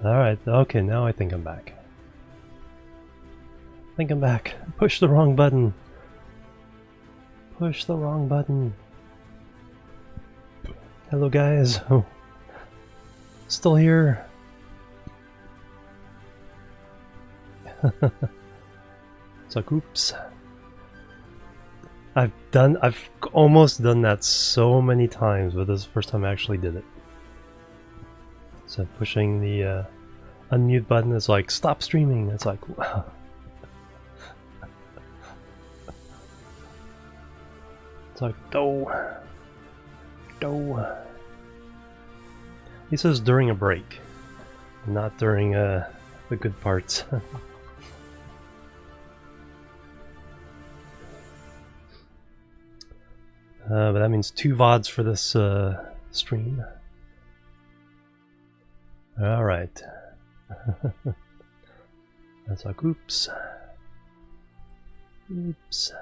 Alright, okay, now I think I'm back. I think I'm back. Push the wrong button. Push the wrong button. Hello guys. Oh. Still here. It's like, oops. I've almost done that so many times, but this is the first time I actually did it. So pushing the unmute button is like, stop streaming. It's like, wow. It's like, no. He says during a break, not during the good parts. But that means 2 VODs for this stream. Alright. That's like, oops. Oops.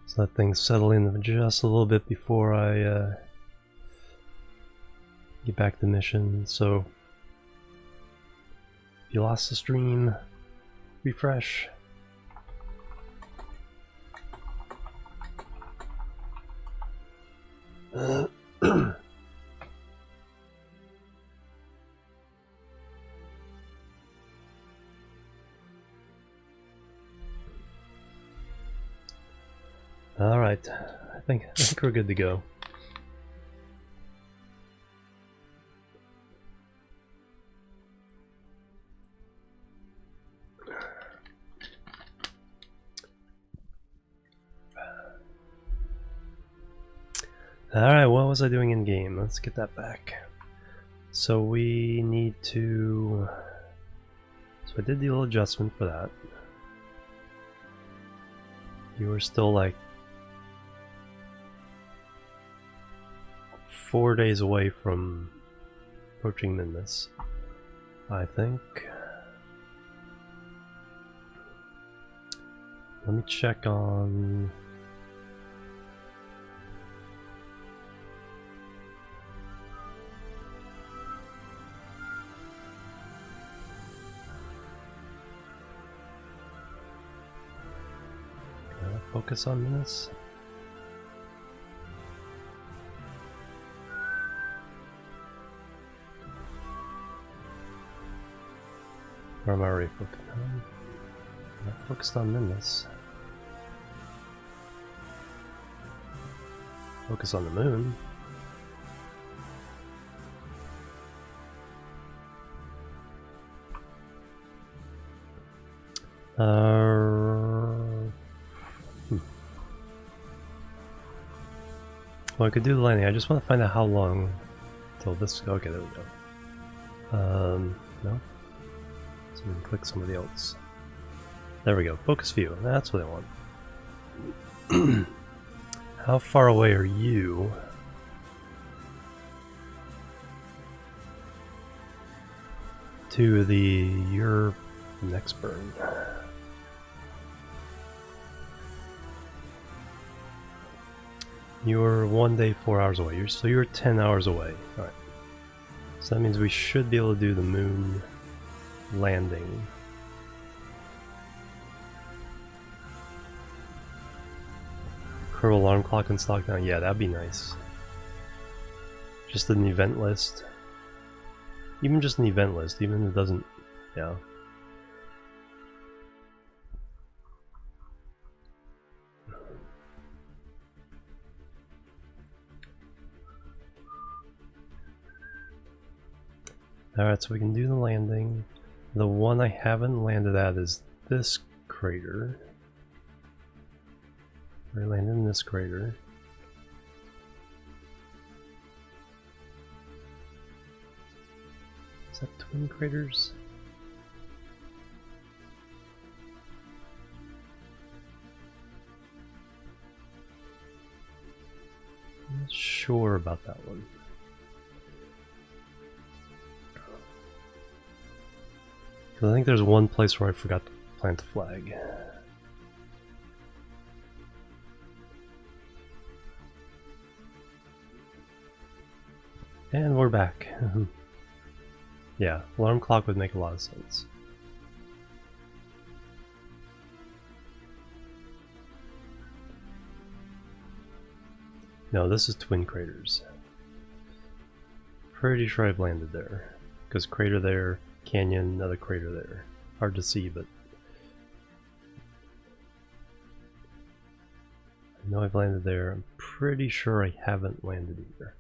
So let things settle in just a little bit before I get back to mission. So if you lost the stream, refresh. Alright, I think we're good to go. Alright, what was I doing in game? Let's get that back. So we need to... So I did the little adjustment for that. You were still like 4 days away from approaching Minmus, I think. Let me check on... Focus on this. Or am I already focused on? I'm not focused on Minmus. Focus on the moon. Well, I could do the landing. I just want to find out how long till this. Okay, there we go. No. So we can click somebody else. There we go. Focus view. That's what I want. How far away are you? To your next burn. You're 1 day, 4 hours away. So you're 10 hours away. Alright. So that means we should be able to do the moon landing. Kerbal alarm clock and stock now. Yeah, that'd be nice. Just an event list. Even just an event list, even if it doesn't... Yeah. Alright, so we can do the landing. The one I haven't landed at is this crater. I landed in this crater. Is that twin craters? I'm not sure about that one. I think there's one place where I forgot to plant a flag. And we're back. Yeah, alarm clock would make a lot of sense. No, this is Twin Craters. Pretty sure I've landed there. Because crater there, canyon, another crater there. Hard to see, but I know I've landed there. I'm pretty sure I haven't landed either.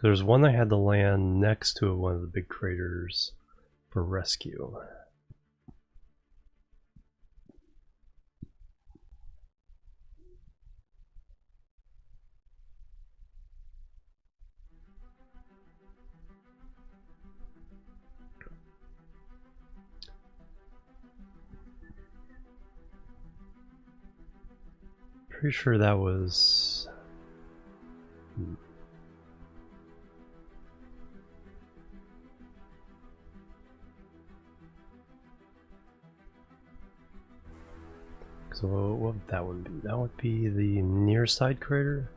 There's one I had to land next to one of the big craters for rescue. Pretty sure that was... So what would that one be? That would be the near side crater?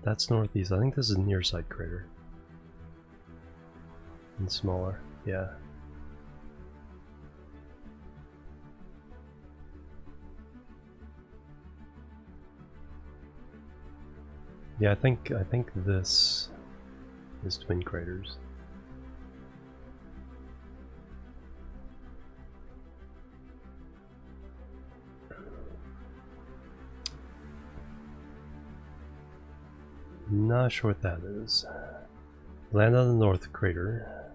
That's northeast. I think this is near side crater. And smaller, yeah. Yeah, I think this is Twin Craters. Not sure what that is. Land on the North Crater.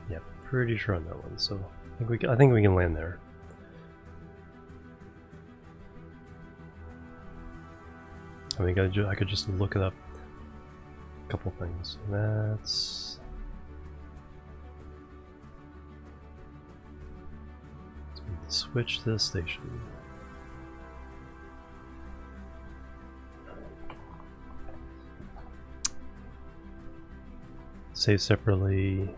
Yeah, pretty sure on that one. So I think we can land there. I mean, I could just look it up. A couple things. That's... switch to the station. Save separately.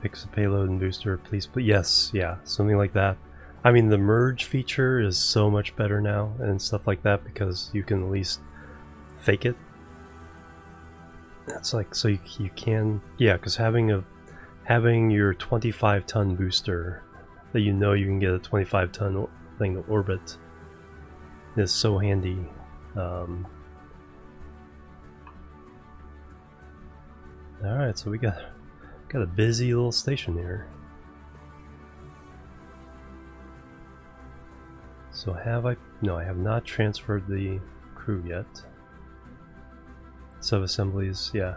Fix the payload and booster, please. But yes, yeah, something like that. I mean, the merge feature is so much better now and stuff like that because you can at least fake it. That's like, so you can, yeah, because having your 25-ton booster that you know you can get a 25-ton thing to orbit is so handy. Alright, so we got a busy little station here. So have I... no, I have not transferred the crew yet. Sub-assemblies, yeah.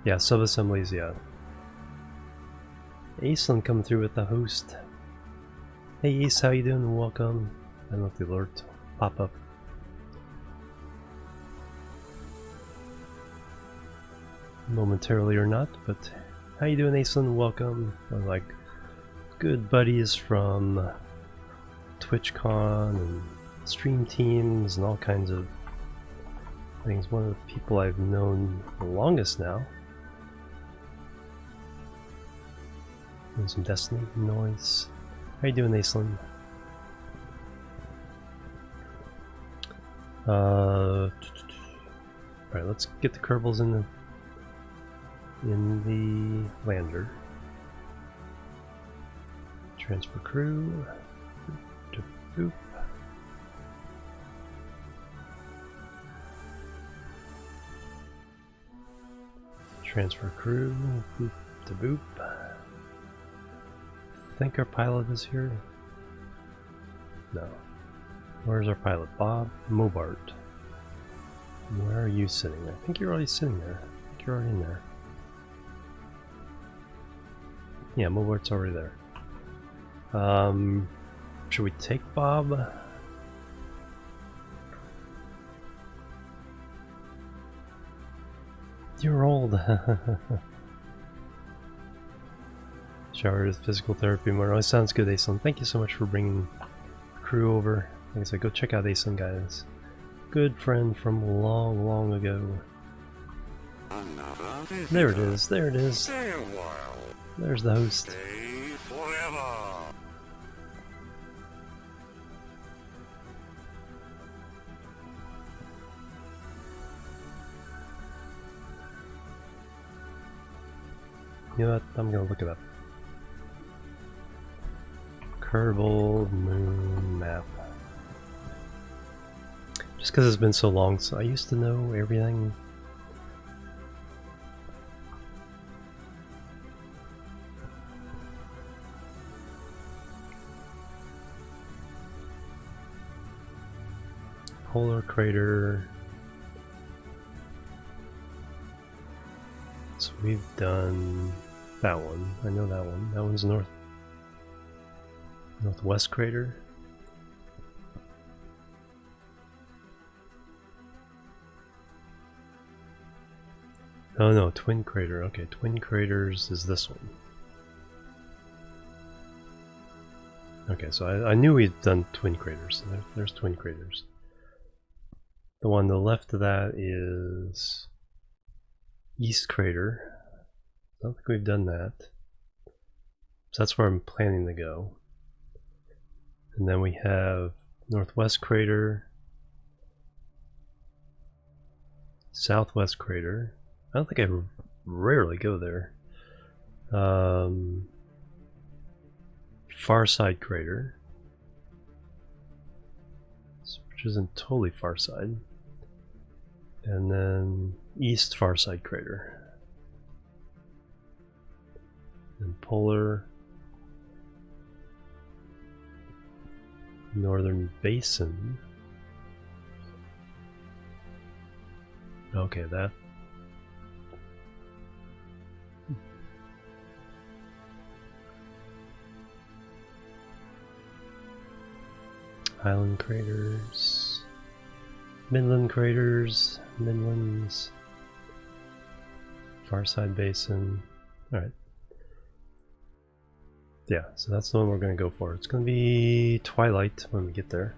Yeah, sub-assemblies, yeah. Aislinn coming through with the host. Hey Ace, how you doing? Welcome. I don't know if the alert pop up. Momentarily or not, but how you doing, Aislinn? Welcome. I'm like good buddies from TwitchCon and stream teams and all kinds of things. One of the people I've known the longest now. Doing some Destiny noise. How you doing, Aislinn? Alright, let's get the Kerbals in the lander. Transfer crew. Boop, boop. Transfer crew. Boop to boop. I think our pilot is here. No. Where's our pilot? Bob Mobart. Where are you sitting? I think you're already sitting there. I think you're already in there. Yeah, Mobart's already there. Should we take Bob? You're old. Shower is physical therapy more. Oh, sounds good, Aislinn. Thank you so much for bringing the crew over. Like I said, go check out Asen, guys. Good friend from long, long ago. There it is, there it is. There's the host. You know what? I'm gonna look it up. Kerbal Moon Map. Just because it's been so long, so I used to know everything. Polar crater. So we've done that one. I know that one. That one's northwest crater. Oh no, twin crater. Okay, twin craters is this one. Okay, so I knew we'd done twin craters. So there's twin craters. The one to the left of that is East Crater. I don't think we've done that. So that's where I'm planning to go. And then we have Northwest Crater, Southwest Crater. I don't think I rarely go there. Far Side Crater, which isn't totally far side. And then East Far Side Crater. And Polar. Northern Basin. Okay, that. Island craters. Midland craters. Midlands. Far Side Basin. Alright. Yeah, so that's the one we're going to go for. It's going to be twilight when we get there.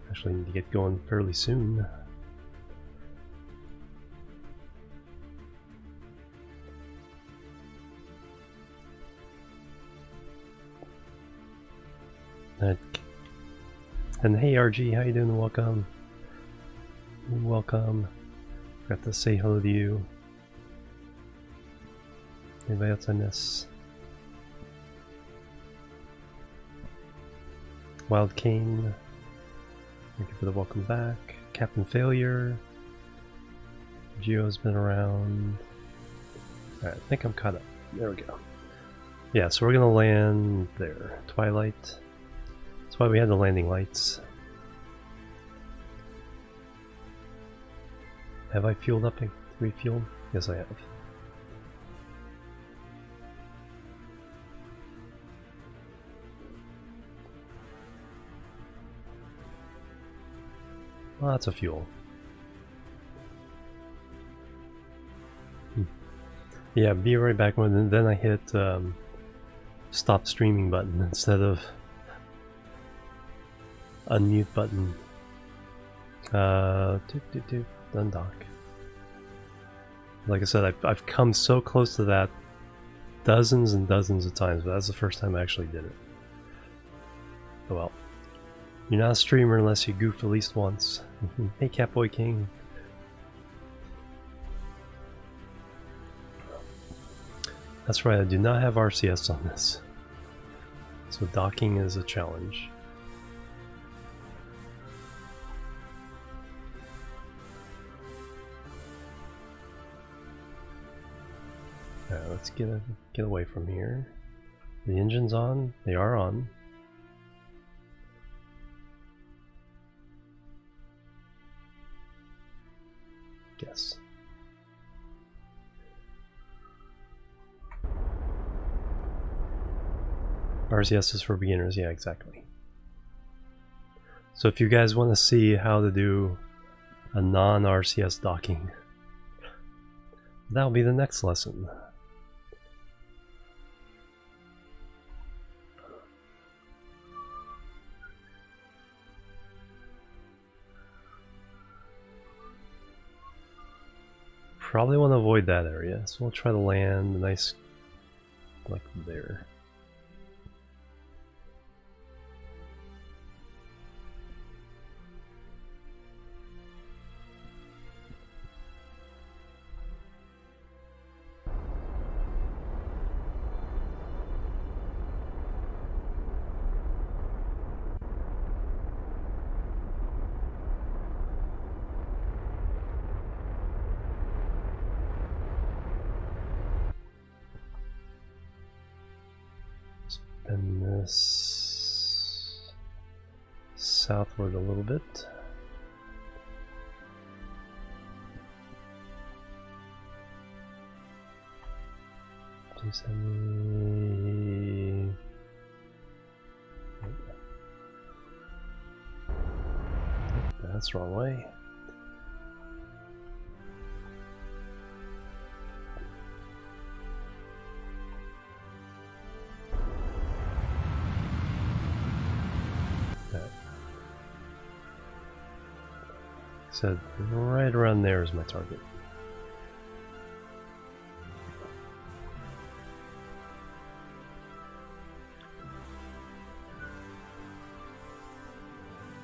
Actually need to get going fairly soon. And hey RG, how you doing? Welcome. Welcome. Forgot to say hello to you. Anybody else I miss? Wild King. Thank you for the welcome back. Captain Failure. Geo's been around. Alright, I think I'm caught up. There we go. Yeah, so we're gonna land there. Twilight. That's why we had the landing lights. Have I fueled up? Refueled? Yes, I have. Lots of fuel. Yeah, be right back. When then I hit stop streaming button instead of unmute button. Undock. Like I said, I've come so close to that dozens and dozens of times, but that's the first time I actually did it. Oh well. You're not a streamer unless you goof at least once. Hey Catboy King. That's right, I do not have RCS on this. So docking is a challenge. Alright, let's get away from here. The engine's on. They are on. Yes. RCS is for beginners, yeah, exactly. So if you guys want to see how to do a non-RCS docking, that'll be the next lesson. probably want to avoid that area, so we'll try to land nice, like there. Bend this southward a little bit. Please send me. That's the wrong way. Said right around there is my target.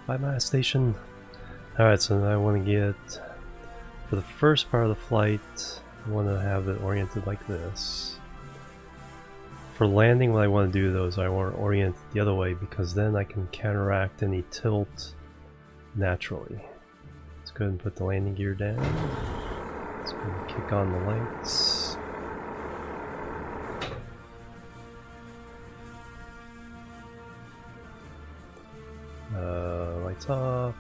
Bye bye station. Alright, so now I want to get, for the first part of the flight, I want to have it oriented like this. For landing, what I want to do though is I want to orient it the other way, because then I can counteract any tilt naturally. Let's go ahead and put the landing gear down. Let's go ahead and kick on the lights. Lights off.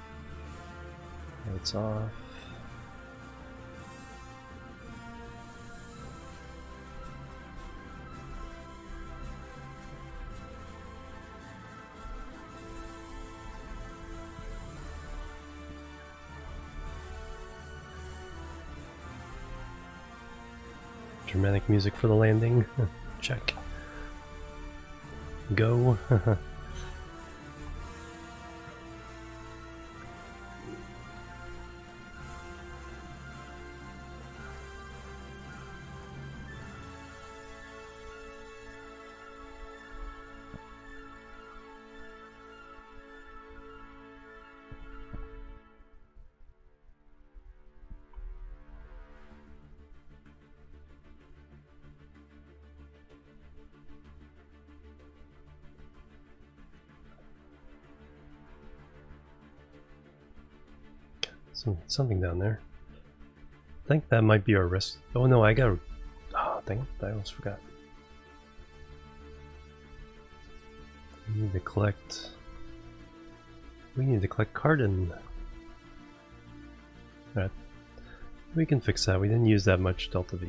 Lights off. Dramatic music for the landing. Check. Go. Something down there. I think that might be our rest. Oh no, I got. Oh dang it! I almost forgot. We need to collect. We need to collect carbon. Alright, we can fix that. We didn't use that much delta V.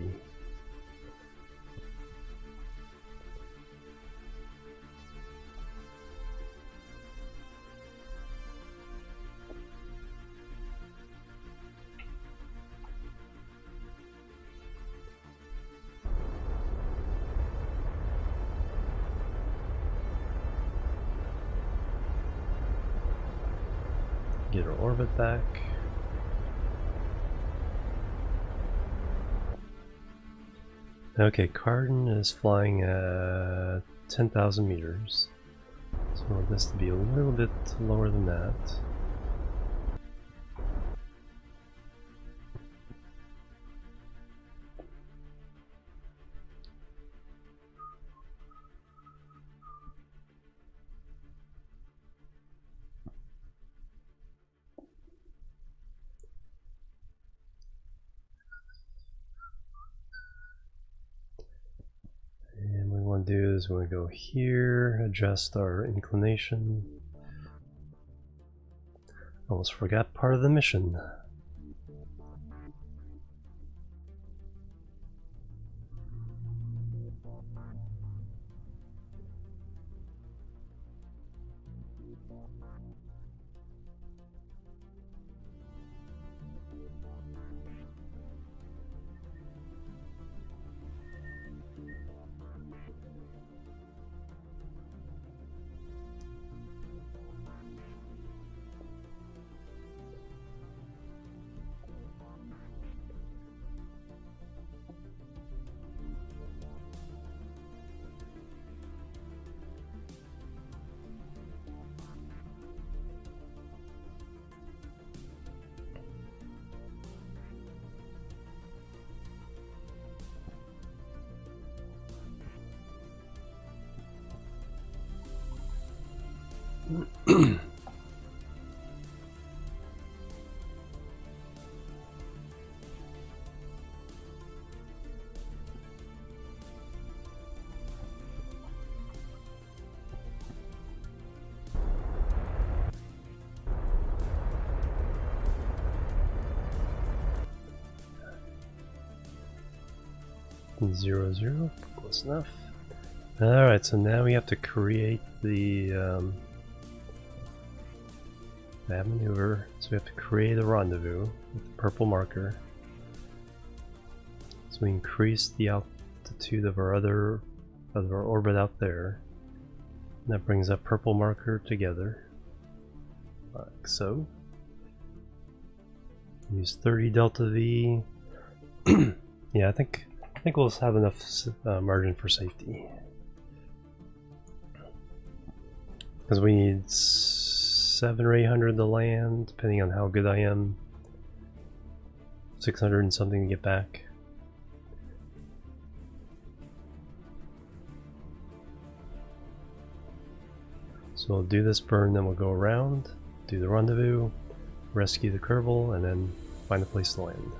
Get our orbit back. Okay, Cardin is flying at 10,000 meters. So I want this to be a little bit lower than that. Do is we go here, adjust our inclination. Almost forgot part of the mission. 0, close enough. Alright, so now we have to create the that maneuver. So we have to create a rendezvous with the purple marker. So we increase the altitude of our orbit out there. And that brings that purple marker together. Like so. Use 30 delta V. Yeah, I think we'll have enough margin for safety. Because we need 700 or 800 to land, depending on how good I am. 600 and something to get back. So we'll do this burn, then we'll go around, do the rendezvous, rescue the Kerbal, and then find a place to land.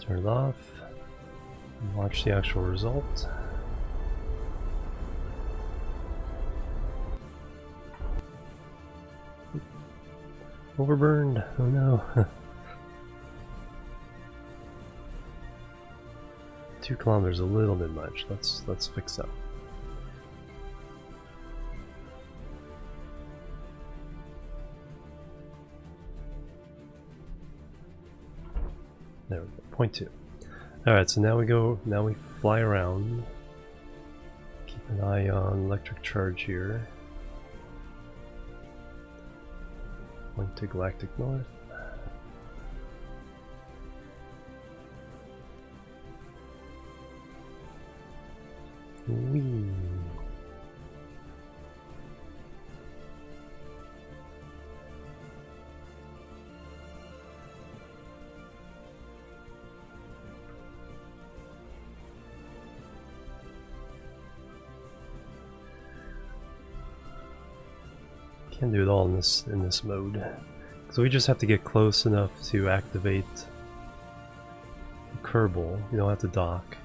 Turn it off, and watch the actual result. Overburned, oh no. 2 kilometers, a little bit much. Let's fix that. There we go, 0.2. Alright, so now we fly around. Keep an eye on electric charge here. Point to galactic north. Whee! Can't do it all in this mode. So we just have to get close enough to activate the Kerbal. You don't have to dock.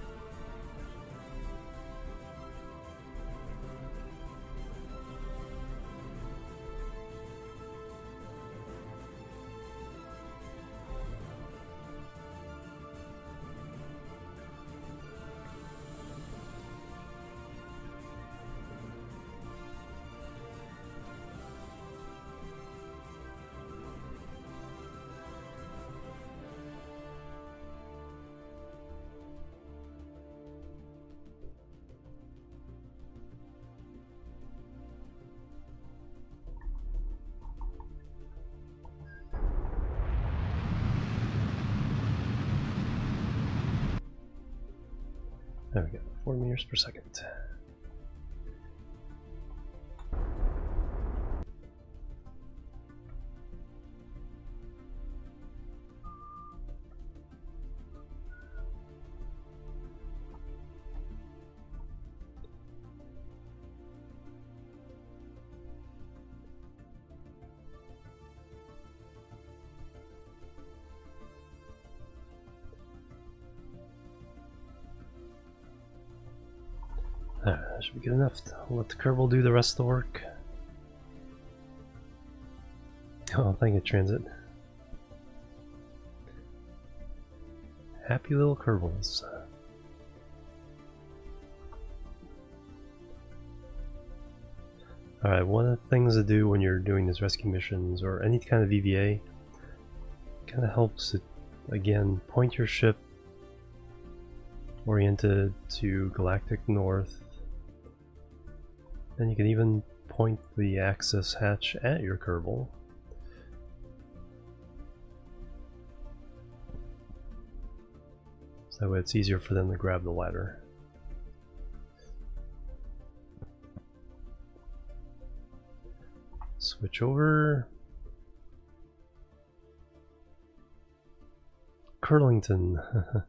There we go, 4 meters per second. That should be good enough. I'll let the Kerbal do the rest of the work. Oh, thank you, Transit. Happy little Kerbals. Alright, one of the things to do when you're doing these rescue missions or any kind of EVA, kind of helps it, again, point your ship oriented to galactic north. And you can even point the access hatch at your Kerbal. So that way it's easier for them to grab the ladder. Switch over. Curlington.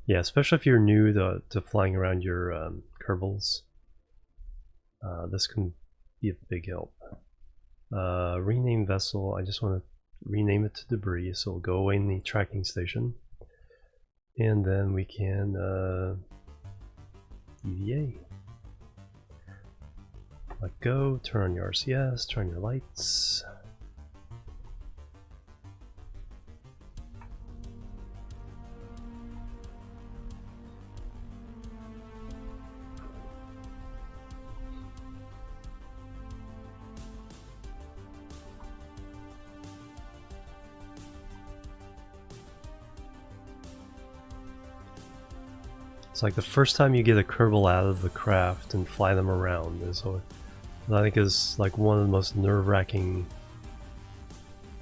Yeah, especially if you're new to flying around your Kerbals. This can be a big help. Rename vessel, I just want to rename it to debris, so it'll go away in the tracking station. And then we can EVA. Let go, turn on your RCS, turn on your lights. It's like the first time you get a Kerbal out of the craft and fly them around is what I think is like one of the most nerve-wracking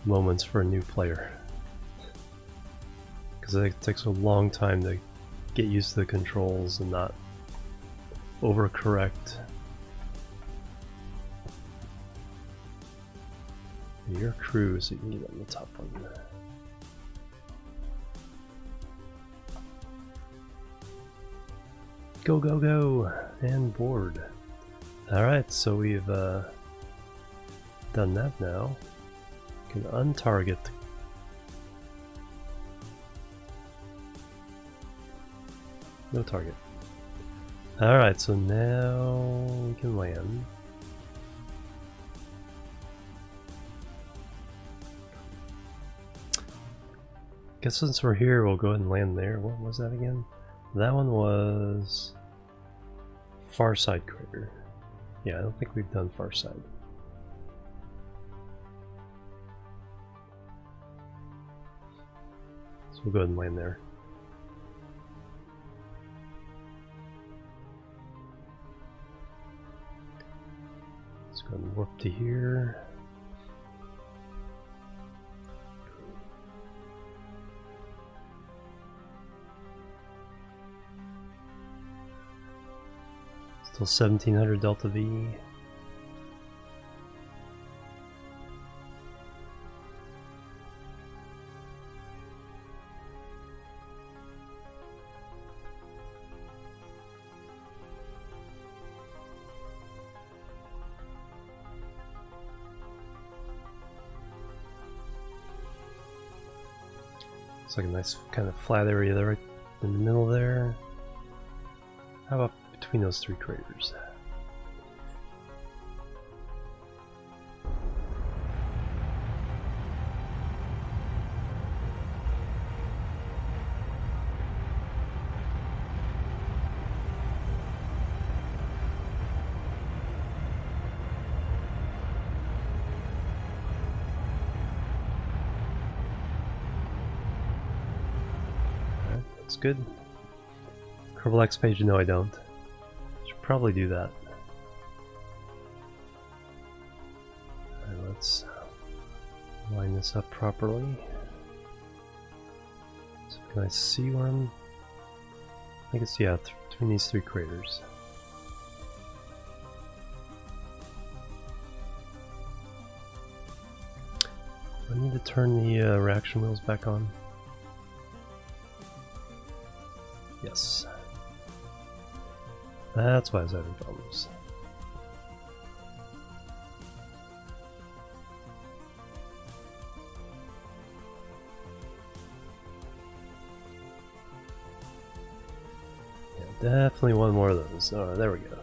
moments for a new player. Because it takes a long time to get used to the controls and not overcorrect. Your crew, so you can get on the top one. Go, go, go! And board. Alright, so we've done that now. We can untarget. No target. Alright, so now we can land. Guess since we're here, we'll go ahead and land there. What was that again? That one was Far Side Crater. Yeah, I don't think we've done Far Side. So we'll go ahead and land there. Let's go ahead and warp to here. Still 1700 Delta V. It's like a nice kind of flat area there, right in the middle there. How about between those three craters? Alright, that's good. Kerbal X page, no I don't. Probably do that. Alright, let's line this up properly. So can I see where I'm? I think it's, yeah, between these three craters. I need to turn the reaction wheels back on. Yes. That's why I was having problems. Yeah, definitely one more of those. Oh, there we go.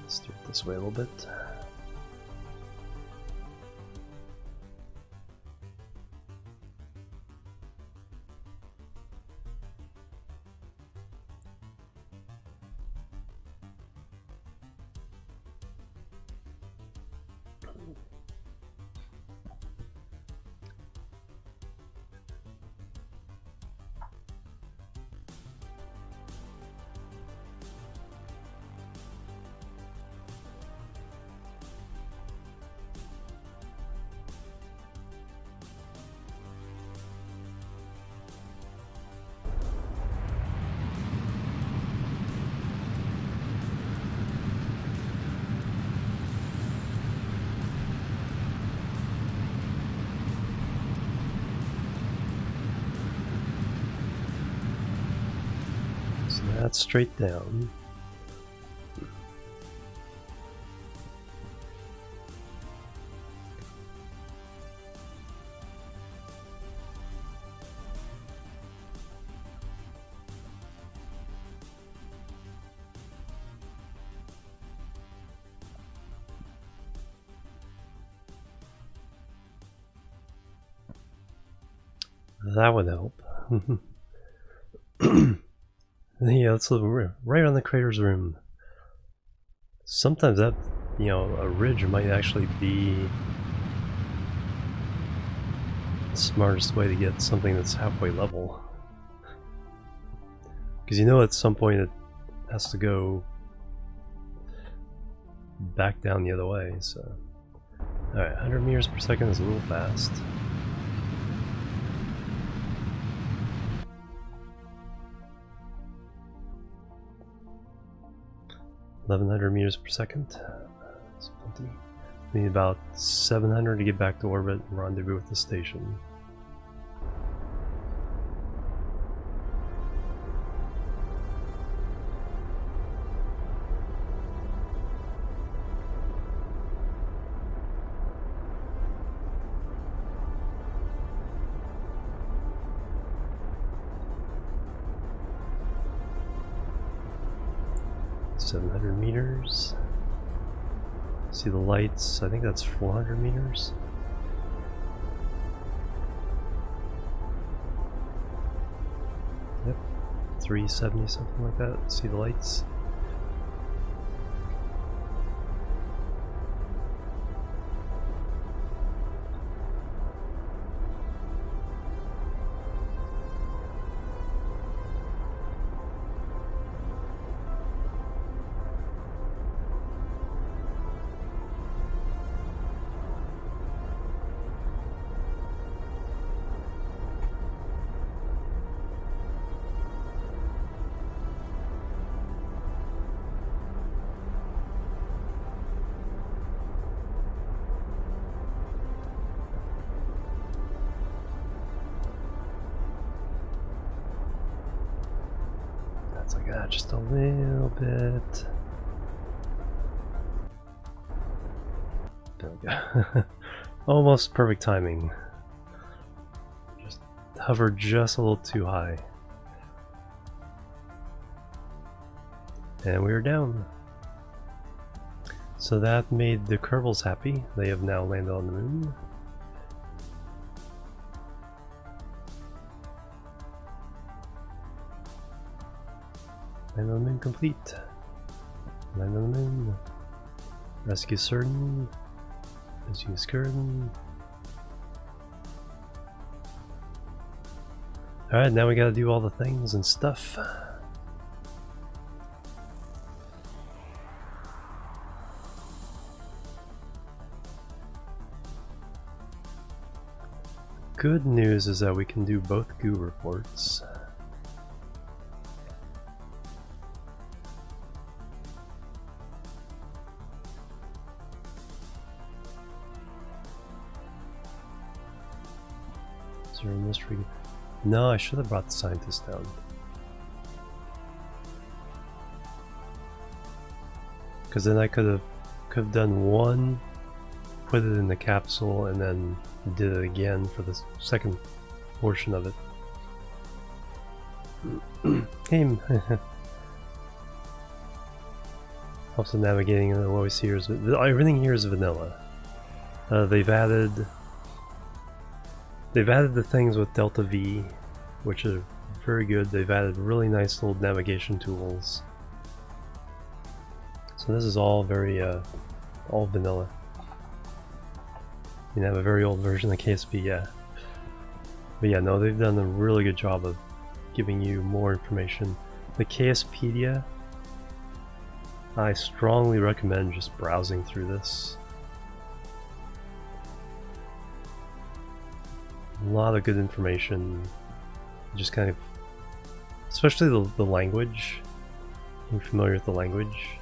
Steer it this way a little bit. that's straight down. That would help. Yeah, let's look right on the crater's rim. Sometimes that, you know, a ridge might actually be the smartest way to get something that's halfway level. Because you know at some point it has to go back down the other way, so... Alright, 100 meters per second is a little fast. $1,100 meters per second. That's plenty. We need about 700 to get back to orbit and rendezvous with the station. $700 meters. See the lights, I think that's 400 meters. Yep, 370, something like that. See the lights? It's like, just a little bit. There we go. Almost perfect timing. Just hovered just a little too high. And we were down. So that made the Kerbals happy. They have now landed on the moon. Land on the moon complete. Land on the moon. Rescue certain. Rescue certain. Alright, now we gotta do all the things and stuff. Good news is that we can do both goo reports. Zero mystery. No, I should have brought the scientist down. Because then I could have done one, put it in the capsule, and then did it again for the second portion of it. Game. Also navigating what we see here is everything here is vanilla. They've added the things with Delta V, which are very good. They've added really nice little navigation tools. So this is all very all vanilla. You have a very old version of KSP, yeah. But yeah, no, they've done a really good job of giving you more information. The KSpedia, I strongly recommend just browsing through this. A lot of good information, just kind of, especially the language. I'm familiar with the language.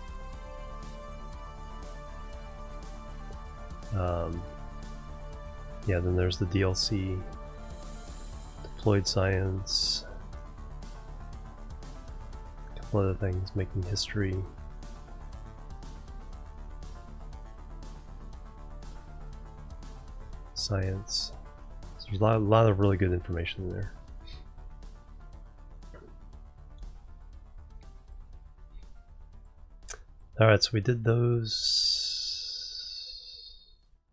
Yeah, then there's the DLC, deployed science, a couple couple other things, making history. Science. So there's a lot of really good information in there. Alright, so we did those.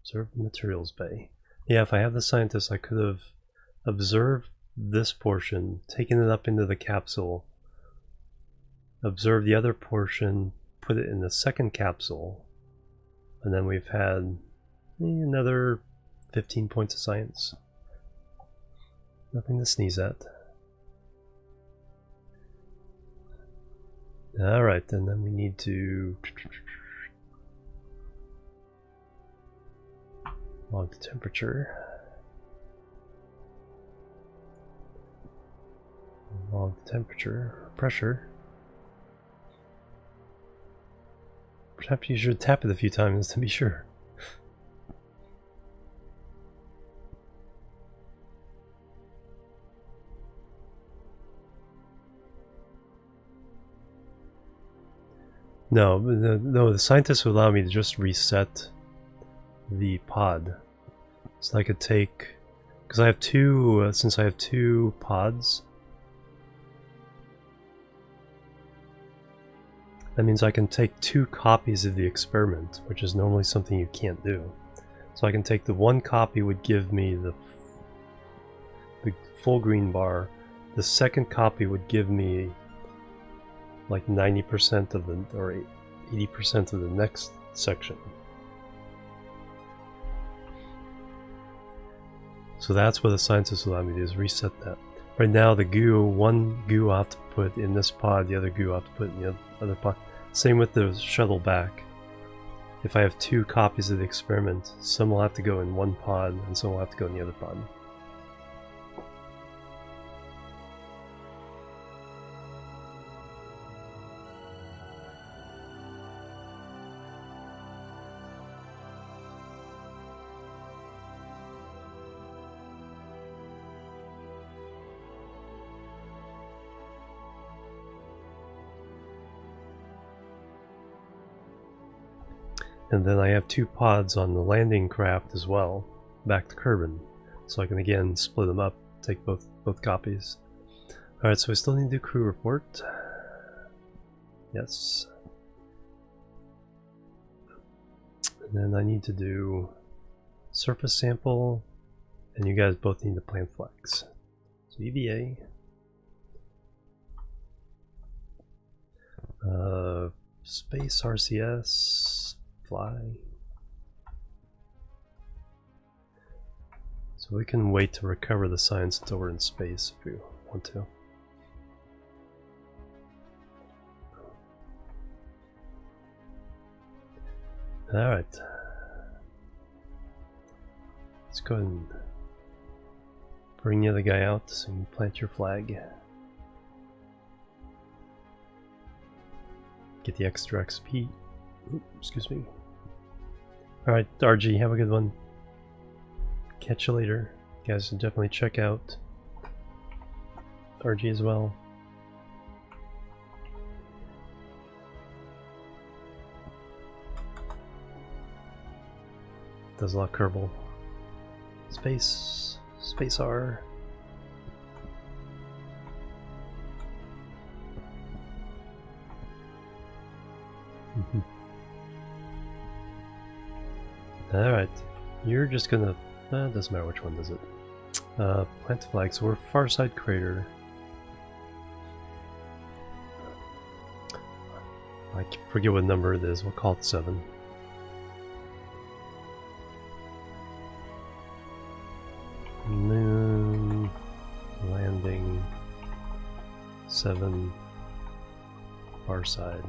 Observe the materials bay. Yeah, if I have the scientists, I could have observed this portion, taken it up into the capsule, observed the other portion, put it in the second capsule, and then we've had another 15 points of science. Nothing to sneeze at. Alright, and then we need to log the temperature. Log the temperature, pressure. Perhaps you should tap it a few times to be sure. No, the scientists would allow me to just reset the pod. So I could take, because I have two, since I have two pods, that means I can take 2 copies of the experiment, which is normally something you can't do. So I can take the one copy would give me the full green bar. The second copy would give me like 90% of the, or 80% of the next section. So that's what the scientists allow me to do, is reset that. Right now the goo, one goo I have to put in this pod, the other goo I have to put in the other pod. Same with the shuttle back. If I have 2 copies of the experiment, some will have to go in one pod and some will have to go in the other pod. And then I have 2 pods on the landing craft as well, back to Kerbin. So I can again split them up, take both copies. Alright, so we still need to do crew report. Yes. And then I need to do surface sample, and you guys both need to plant flags. So EVA. Space RCS. Fly. So we can wait to recover the science until we're in space if we want to. Alright. Let's go ahead and bring the other guy out so you can plant your flag. Get the extra XP. Ooh, excuse me. Alright, RG, have a good one. Catch you later. You guys should definitely check out RG as well. Does a lot of Kerbal. Space R. Alright, you're just gonna, doesn't matter which one does it. Plant flag, so we're far side crater. I forget what number it is, we'll call it 7. Moon, landing, 7, far side.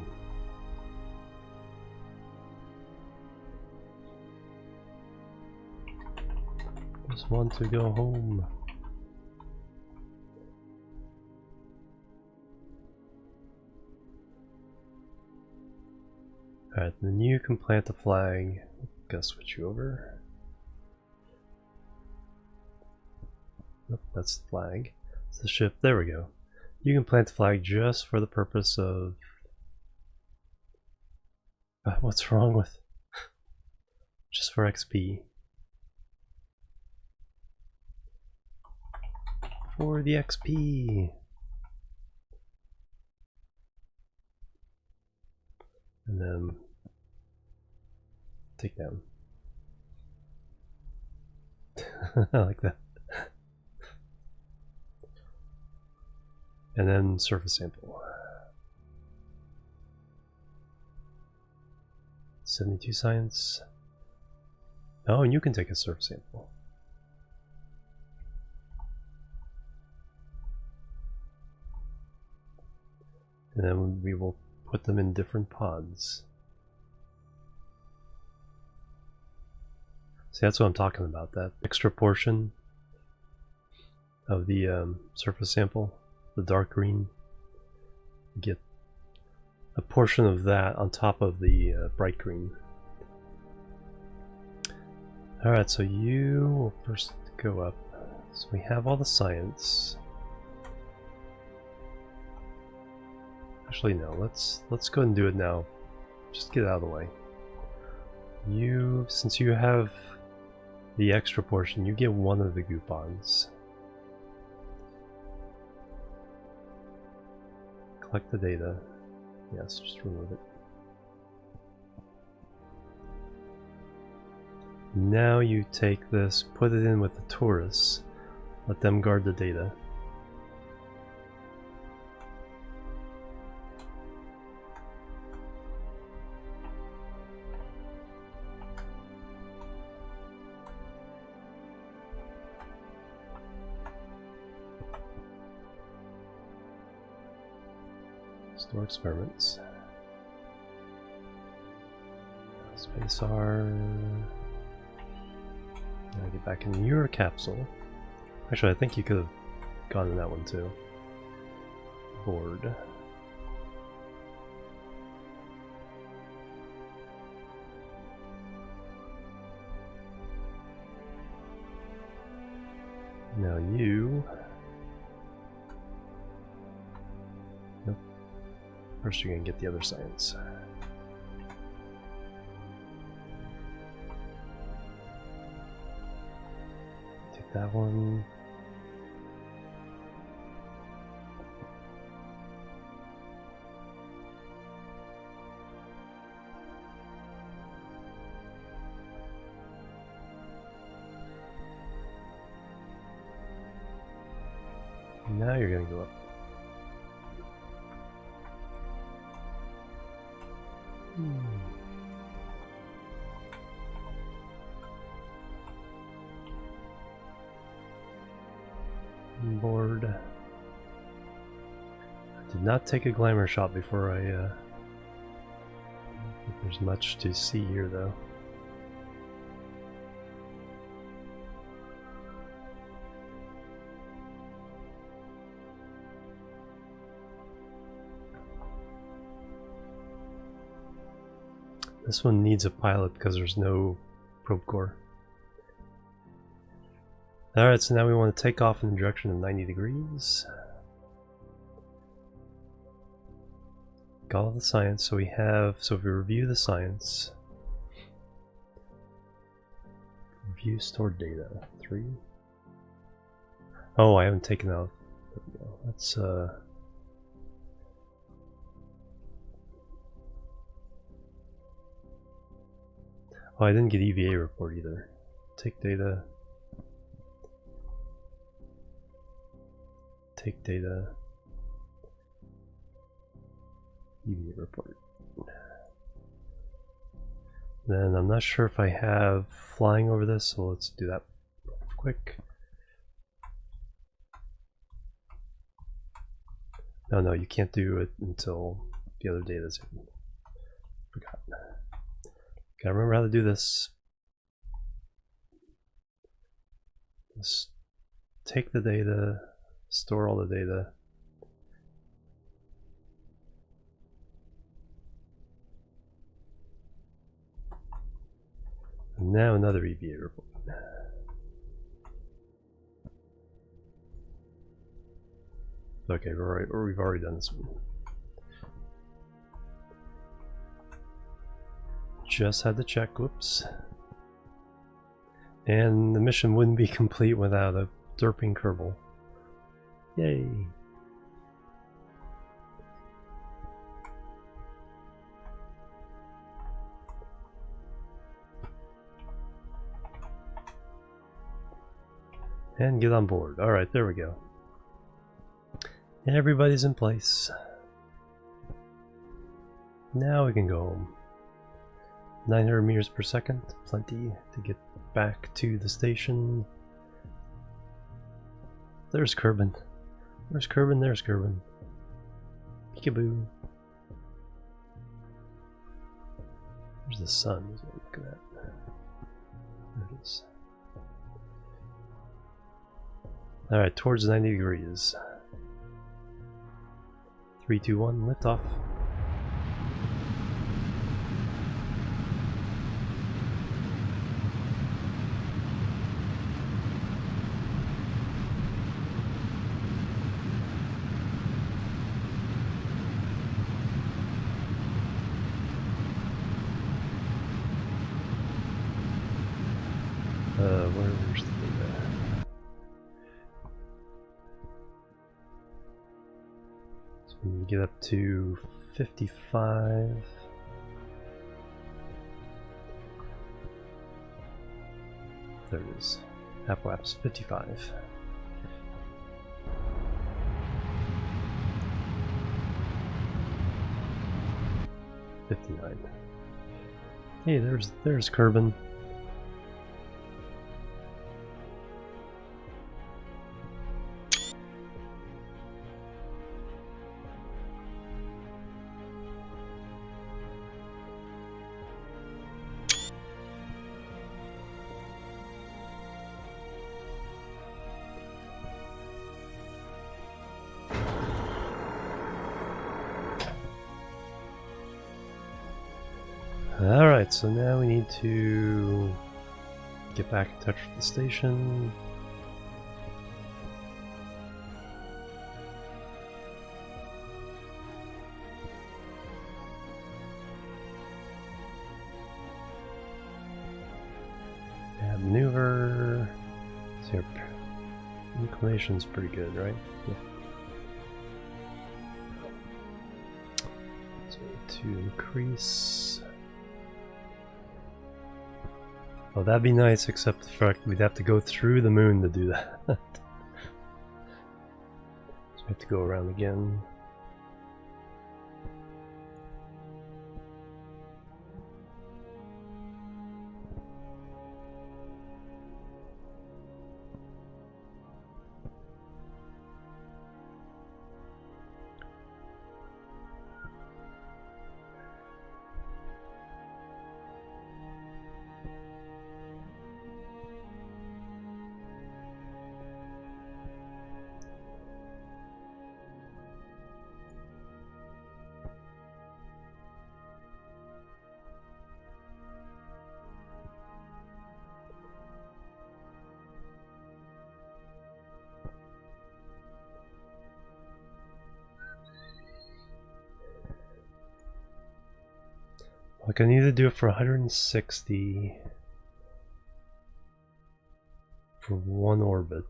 Just want to go home. Alright, then you can plant the flag. Gotta switch you over. Nope, that's the flag. It's the ship. There we go. You can plant the flag just for the purpose of... what's wrong with... just for XP. For the XP! And then... take down. I like that. And then surface sample. 72 science. Oh, and you can take a surface sample. And then we will put them in different pods. See, that's what I'm talking about, that extra portion of the surface sample, the dark green. You get a portion of that on top of the bright green. Alright, so you will first go up. So we have all the science. Actually, no, let's go ahead and do it now. Just get it out of the way. You, since you have the extra portion, you get one of the coupons. Collect the data. Yes, just remove it. Now you take this, put it in with the tourists, let them guard the data. Store experiments. Space R. Now get back in your capsule. Actually, I think you could have gone in that one too. Board. Now you. Nope. First, you're gonna get the other science. That one. Now you're gonna go up. Board. I did not take a glamour shot before I don't think there's much to see here though. This one needs a pilot because there's no probe core. Alright, so now we want to take off in the direction of 90 degrees. Got all the science, so we have, so if we review the science, review stored data, 3. Oh, I haven't taken out, there we go. Let's oh, I didn't get EVA report either. Take data. Take data. EVA report. Then I'm not sure if I have flying over this, so let's do that quick. No, you can't do it until the other data's in. Forgot. Gotta remember how to do this. Just take the data, store all the data. And now another EVA report. Okay, we've already done this one. Just had to check, whoops. And the mission wouldn't be complete without a derping Kerbal. Yay! And get on board. Alright, there we go. And everybody's in place. Now we can go home. 900 meters per second, plenty to get back to the station. There's Kerbin. There's Kerbin, there's Kerbin. Peekaboo. There's the sun, is what I'm looking at. There it is. Alright, towards 90 degrees. 3, 2, 1, liftoff. Where's the data? So when you get up to 55, there it is. Apoap's 55. Hey, there's Kerbin. Alright, so now we need to get back in touch with the station. Yeah, maneuver. So your inclination's pretty good, right? Yeah. So to increase. Oh, that'd be nice, except the fact we'd have to go through the moon to do that. So we have to go around again. I can either do it for 160 for one orbit.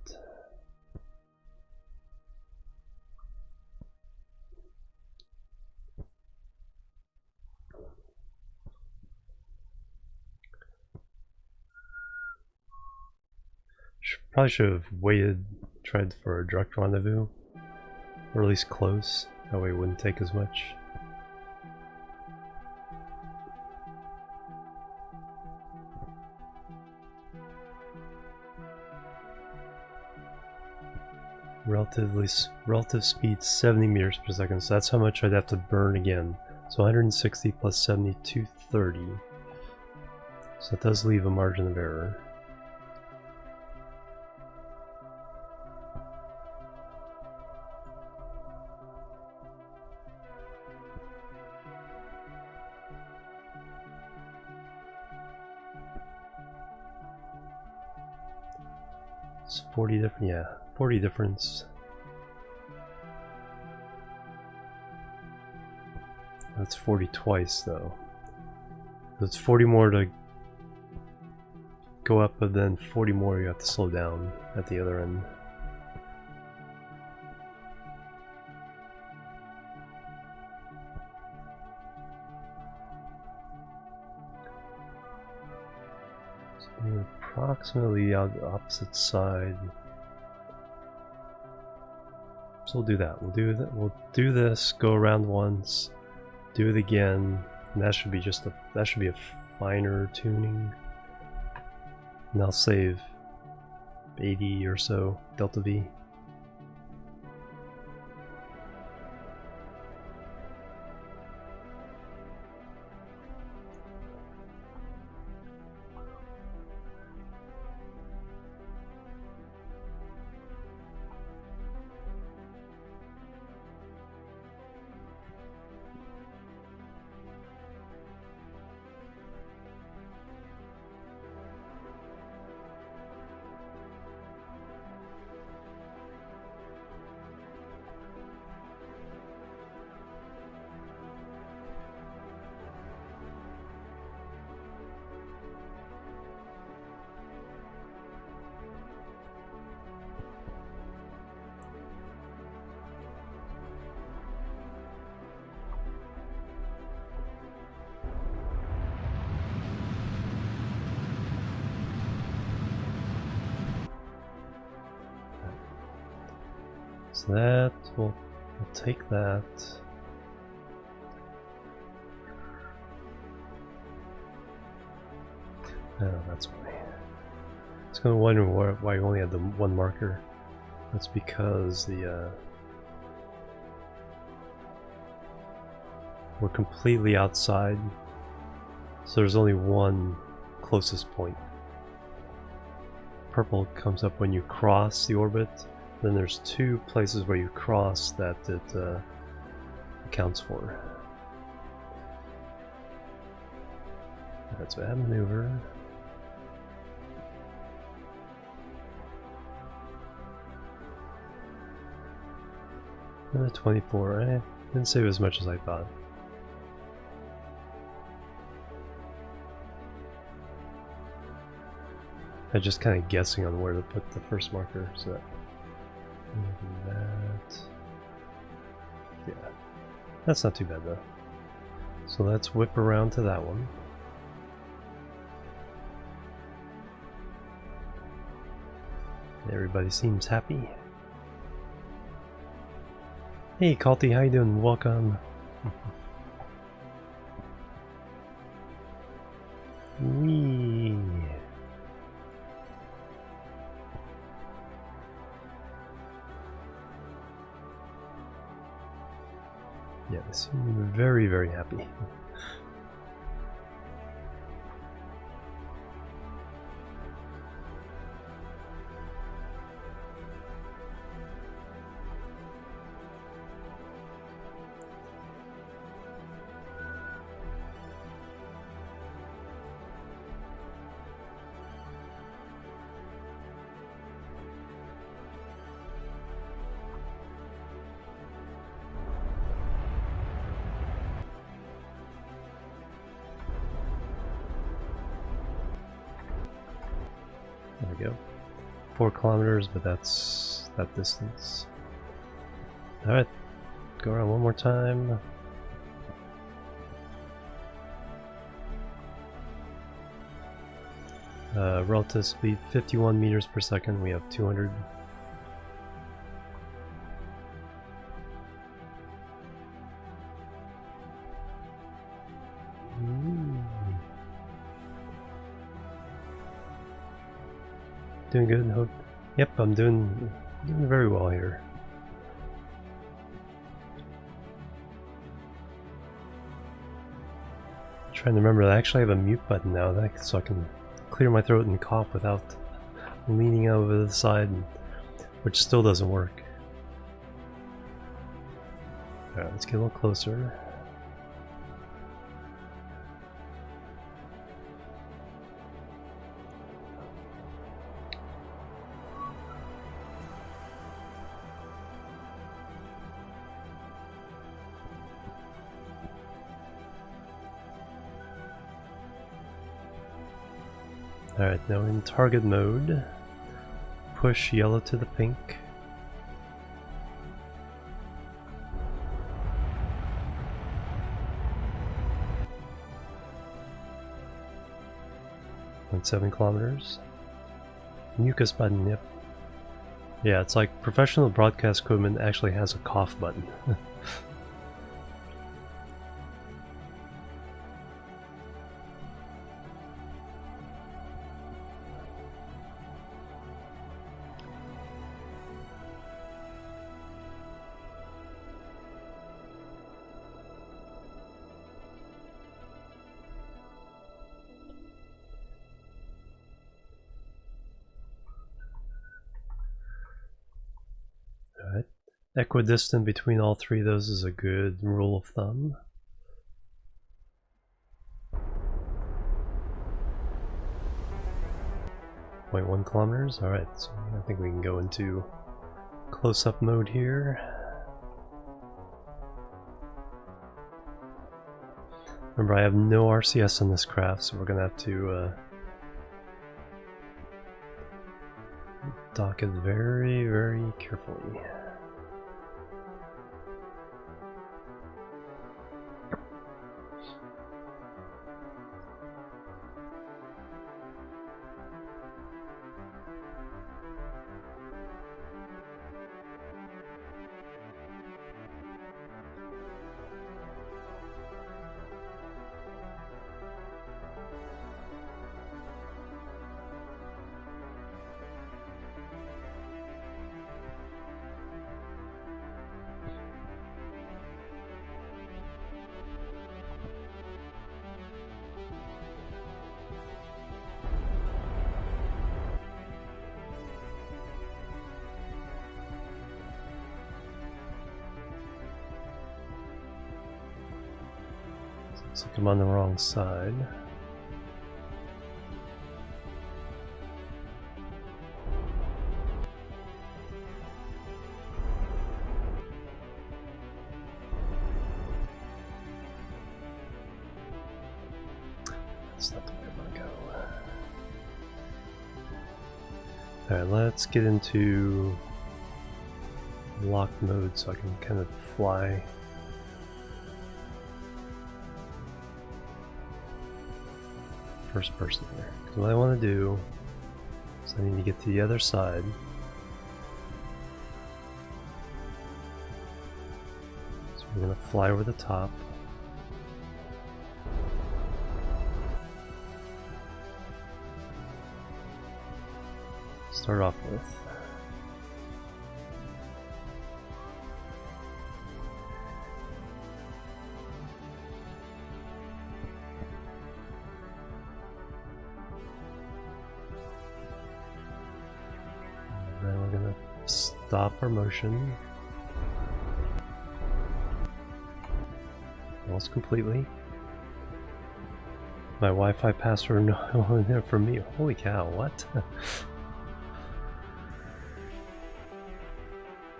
Probably should have waited, tried for a direct rendezvous, or at least close. That way it wouldn't take as much. Relative speed 70 meters per second, so that's how much I'd have to burn again. So 160 plus 70, 230. So it does leave a margin of error. It's 40 different, yeah, 40 difference. That's 40 twice though. It's 40 more to go up, but then 40 more you have to slow down at the other end. So you're approximately on the opposite side. So we'll do that. We'll do this. Go around once. Do it again. And that should be a finer tuning. And I'll save 80 or so delta V. So that, we'll take that. Oh, that's why. I was going to wonder why you only had the one marker. That's because we're completely outside, so there's only one closest point. Purple comes up when you cross the orbit. Then there's two places where you cross that it accounts for. That's bad maneuver. Another 24. Didn't save as much as I thought. I'm just kind of guessing on where to put the first marker, so that. That. Yeah, that's not too bad though. So let's whip around to that one. Everybody seems happy. Hey Kalti, how you doing? Welcome. Wee. Yeah, they seem very, very happy. There we go. 4 kilometers, but that's that distance. Alright, go around one more time. Relative speed 51 meters per second, we have 200. Doing good, hope. Yep, I'm doing very well here. Trying to remember that I actually have a mute button now, so I can clear my throat and cough without leaning over to the side, which still doesn't work. Alright, let's get a little closer. Alright, now in target mode. Push yellow to the pink. .7 kilometers. Mucus button, yep. Yeah, it's like professional broadcast equipment actually has a cough button. Alright. Equidistant between all three of those is a good rule of thumb. .1 kilometers? Alright, so I think we can go into close-up mode here. Remember, I have no RCS on this craft, so we're gonna have to dock it very, very carefully. Looks like I'm on the wrong side. That's not the way I want to go. Alright, let's get into lock mode so I can kind of fly. First person there. Because what I want to do is I need to get to the other side. So we're going to fly over the top. Start off with. Then we're gonna stop our motion almost completely. My Wi-Fi password no in there for me. Holy cow! What?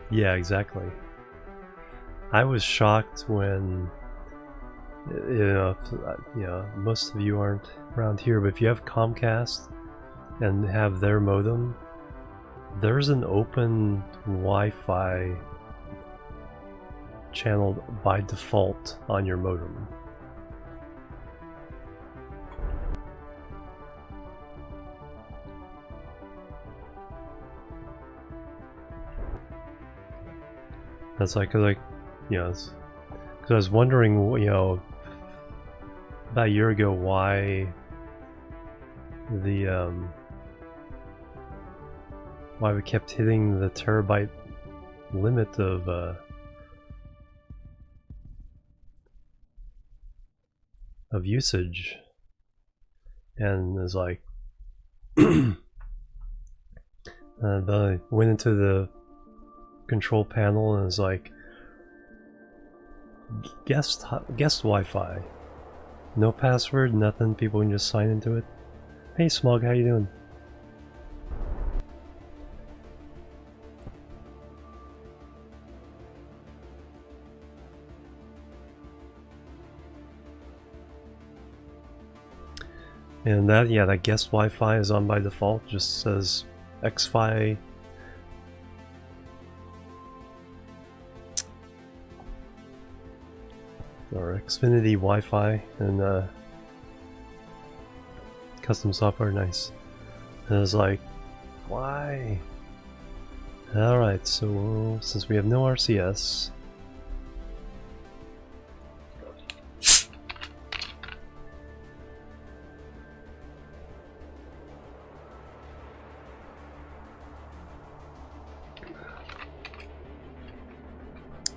Yeah, exactly. I was shocked when you know most of you aren't around here, but if you have Comcast and have their modem, there's an open Wi-Fi channel by default on your modem. That's like you know, because I was wondering, you know, about a year ago why the why we kept hitting the terabyte limit of usage, and it's like I went into the control panel and it's like guest Wi-Fi, no password, nothing. People can just sign into it. Hey Smug, how you doing? And that, yeah, that guest Wi-Fi is on by default, just says X-Fi. Or Xfinity Wi-Fi, and custom software, nice. And it's like, why? Alright, so since we have no RCS,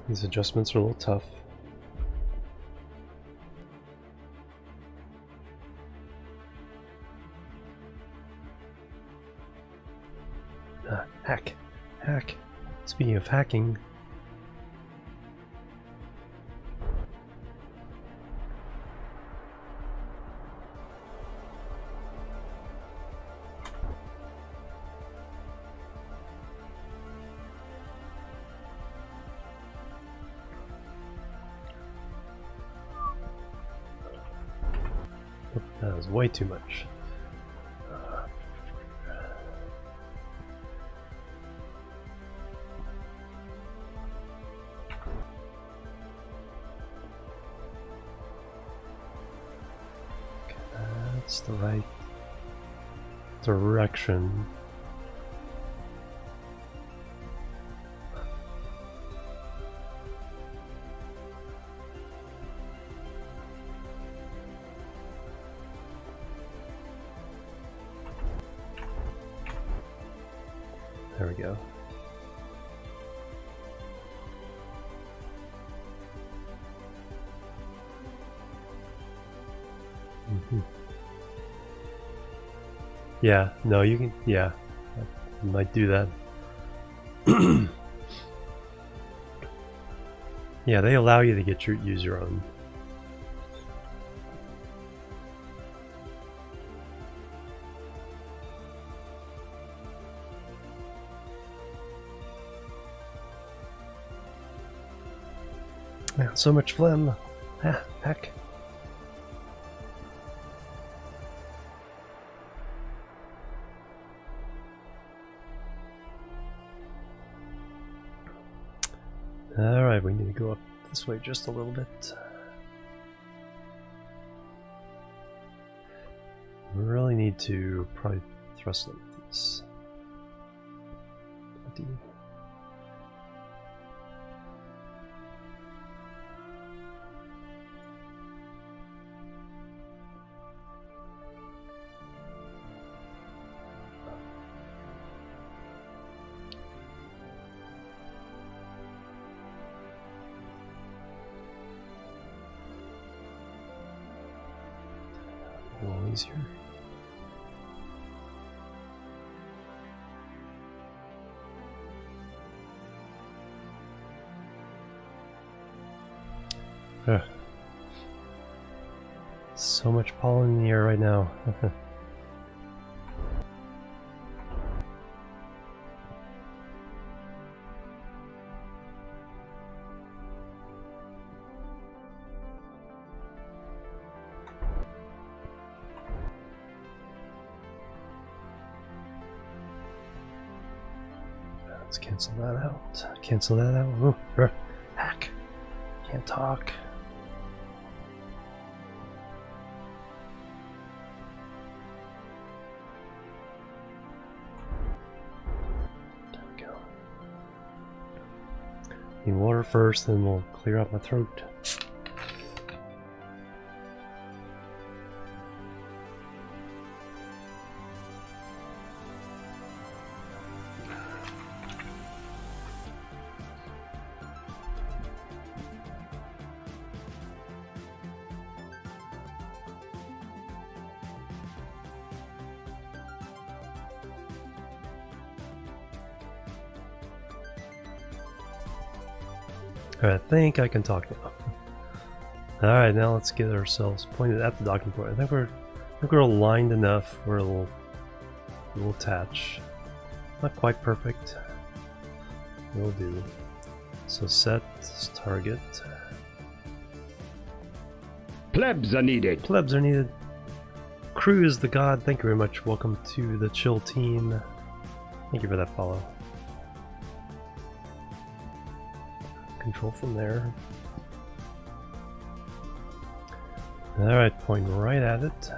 these adjustments are a little tough. Hack. Speaking of hacking, that was way too much. That's the right direction. There we go. Yeah, no, you can, yeah, I might do that. Yeah, they allow you to use your own. Yeah, so much phlegm. Ah, heck. Alright, we need to go up this way just a little bit. We really need to probably thrust like this. 20. A little easier. So much pollen in the air right now. Let's cancel that out. Cancel that out. Ooh, hack. Can't talk. There we go. Need water first, then we'll clear out my throat. I think I can talk now. Alright, now let's get ourselves pointed at the docking port. I think we're aligned enough where it'll attach. Not quite perfect. It'll do. So set target. Plebs are needed. Plebs are needed. Cruz, the god, thank you very much. Welcome to the chill team. Thank you for that follow. Control from there. Alright, point right at it.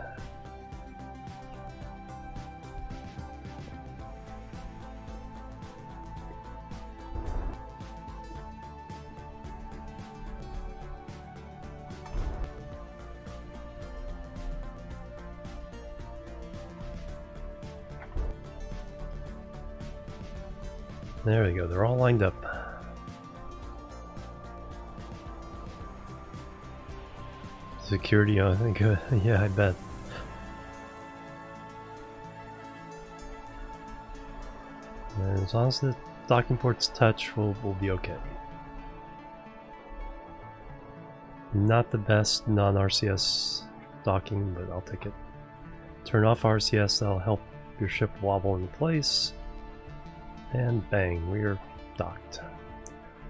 There we go, they're all lined up. Security, I think, yeah, I bet. And as long as the docking ports touch, we'll be okay. Not the best non-RCS docking, but I'll take it. Turn off RCS, that'll help your ship wobble in place. And bang, we are docked.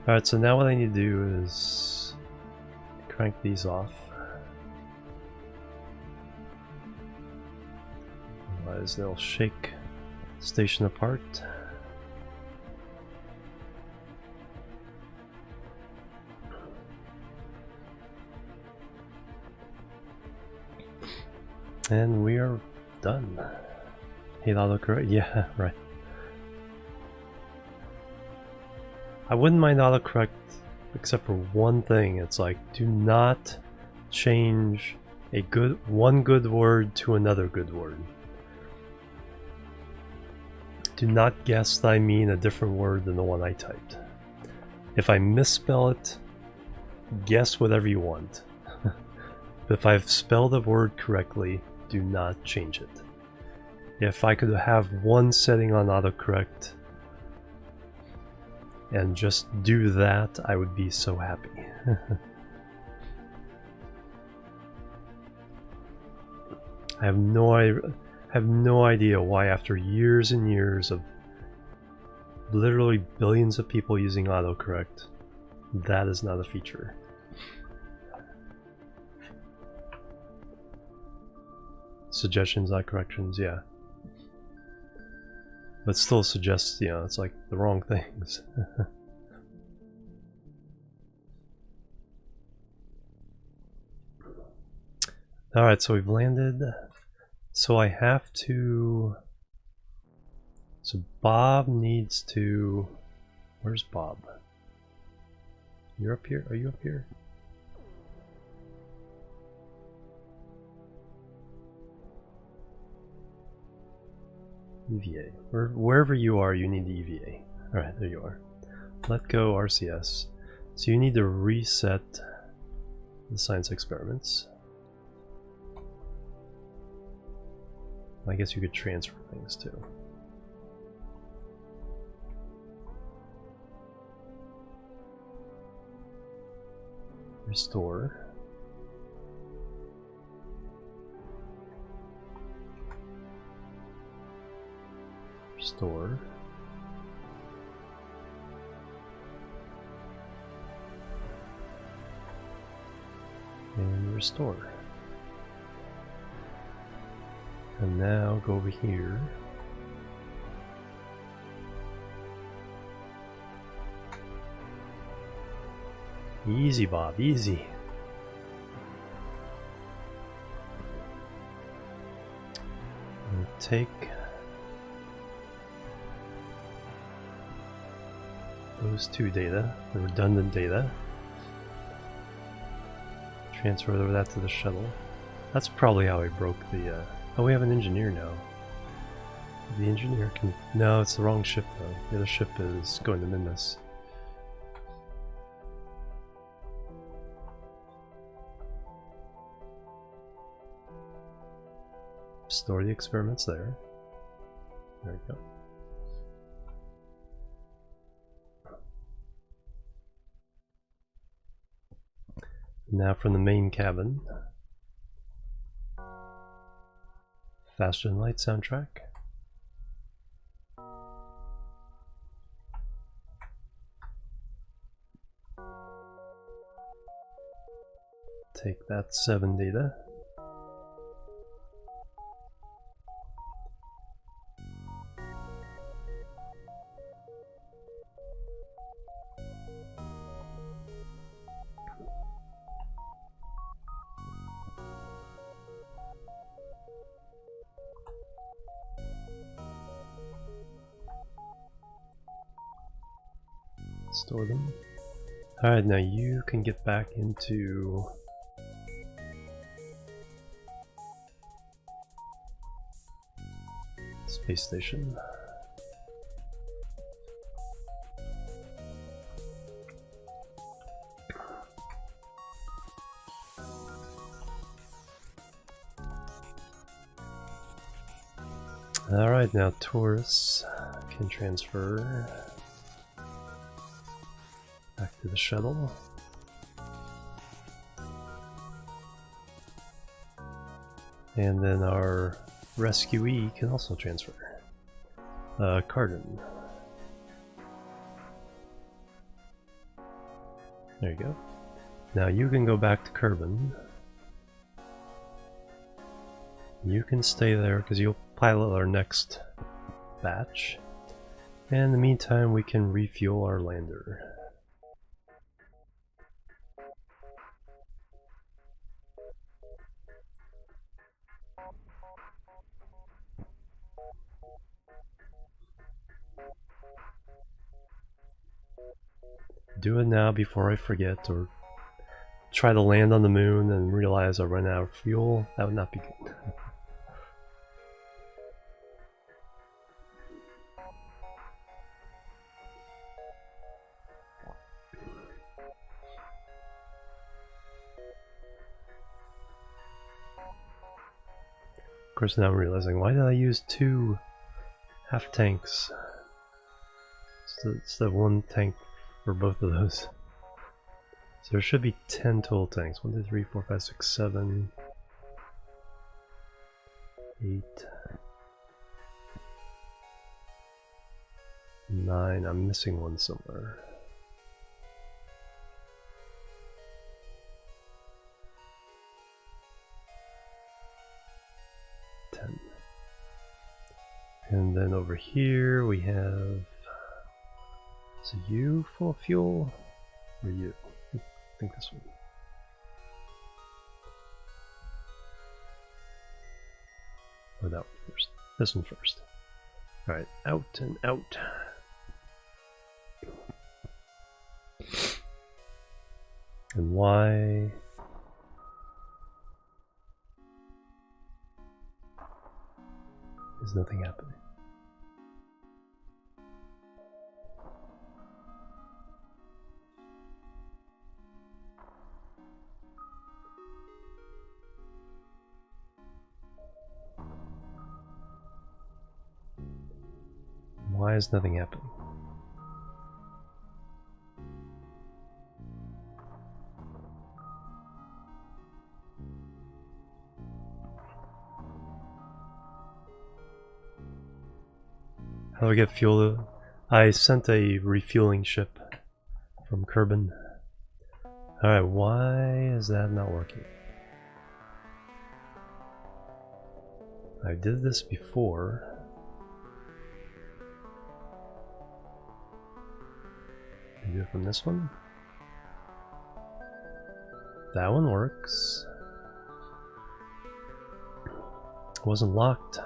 Alright, so now what I need to do is crank these off. Otherwise they'll shake the station apart. And we are done. Hate autocorrect? Yeah, right. I wouldn't mind autocorrect except for one thing. It's like, do not change one good word to another good word. Do not guess that I mean a different word than the one I typed. If I misspell it, guess whatever you want. But if I've spelled a word correctly, do not change it. If I could have one setting on autocorrect and just do that, I would be so happy. I have no idea why, after years and years of literally billions of people using autocorrect, that is not a feature. Suggestions, not corrections, yeah. But still suggests, you know, it's like the wrong things. Alright, so we've landed. So I have to... So Bob needs to... Where's Bob? You're up here? Are you up here? EVA. Wherever you are, you need the EVA. Alright, there you are. Let go RCS. So you need to reset the science experiments. I guess you could transfer things too. Restore. Restore. And restore. And now go over here. Easy, Bob, easy. And take those two data, the redundant data. Transfer over that to the shuttle. That's probably how I broke the... Oh, we have an engineer now. The engineer can... No, it's the wrong ship though. The other ship is going to Minmus. Store the experiments there. There we go. Now from the main cabin. Faster Than Light soundtrack. Take that 7 data. Store them. Alright, now you can get back into space station. Alright, now tourists can transfer back to the shuttle. And then our rescuee can also transfer. Carden. There you go. Now you can go back to Kerbin. You can stay there because you'll pilot our next batch. And in the meantime, we can refuel our lander. Do it now before I forget, or try to land on the moon and realize I run out of fuel. That would not be good. Of course, now I'm realizing, why did I use 2 half tanks? It's the 1 tank for both of those. So there should be 10 total tanks. 1, 2, 3, 4, 5, 6, 7, 8, 9. I'm missing one somewhere. 10. And then over here we have, is it you full of fuel? Or you? I think this one. Or that one first. This one first. Alright, out and out. And why? Is nothing happening? Why is nothing happening? How do I get fuel? I sent a refueling ship from Kerbin. Alright, why is that not working? I did this before. Can I do it from this one? That one works. It wasn't locked.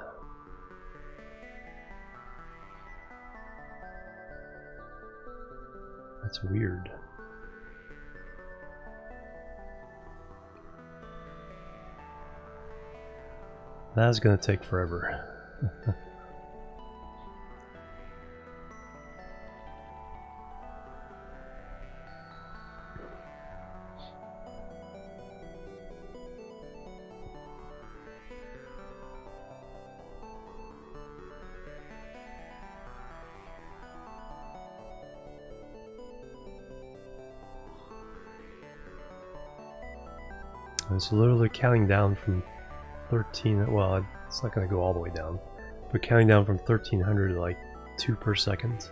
That's weird. That's gonna take forever. It's literally counting down from 13, well, it's not going to go all the way down, but counting down from 1300 to like 2 per second.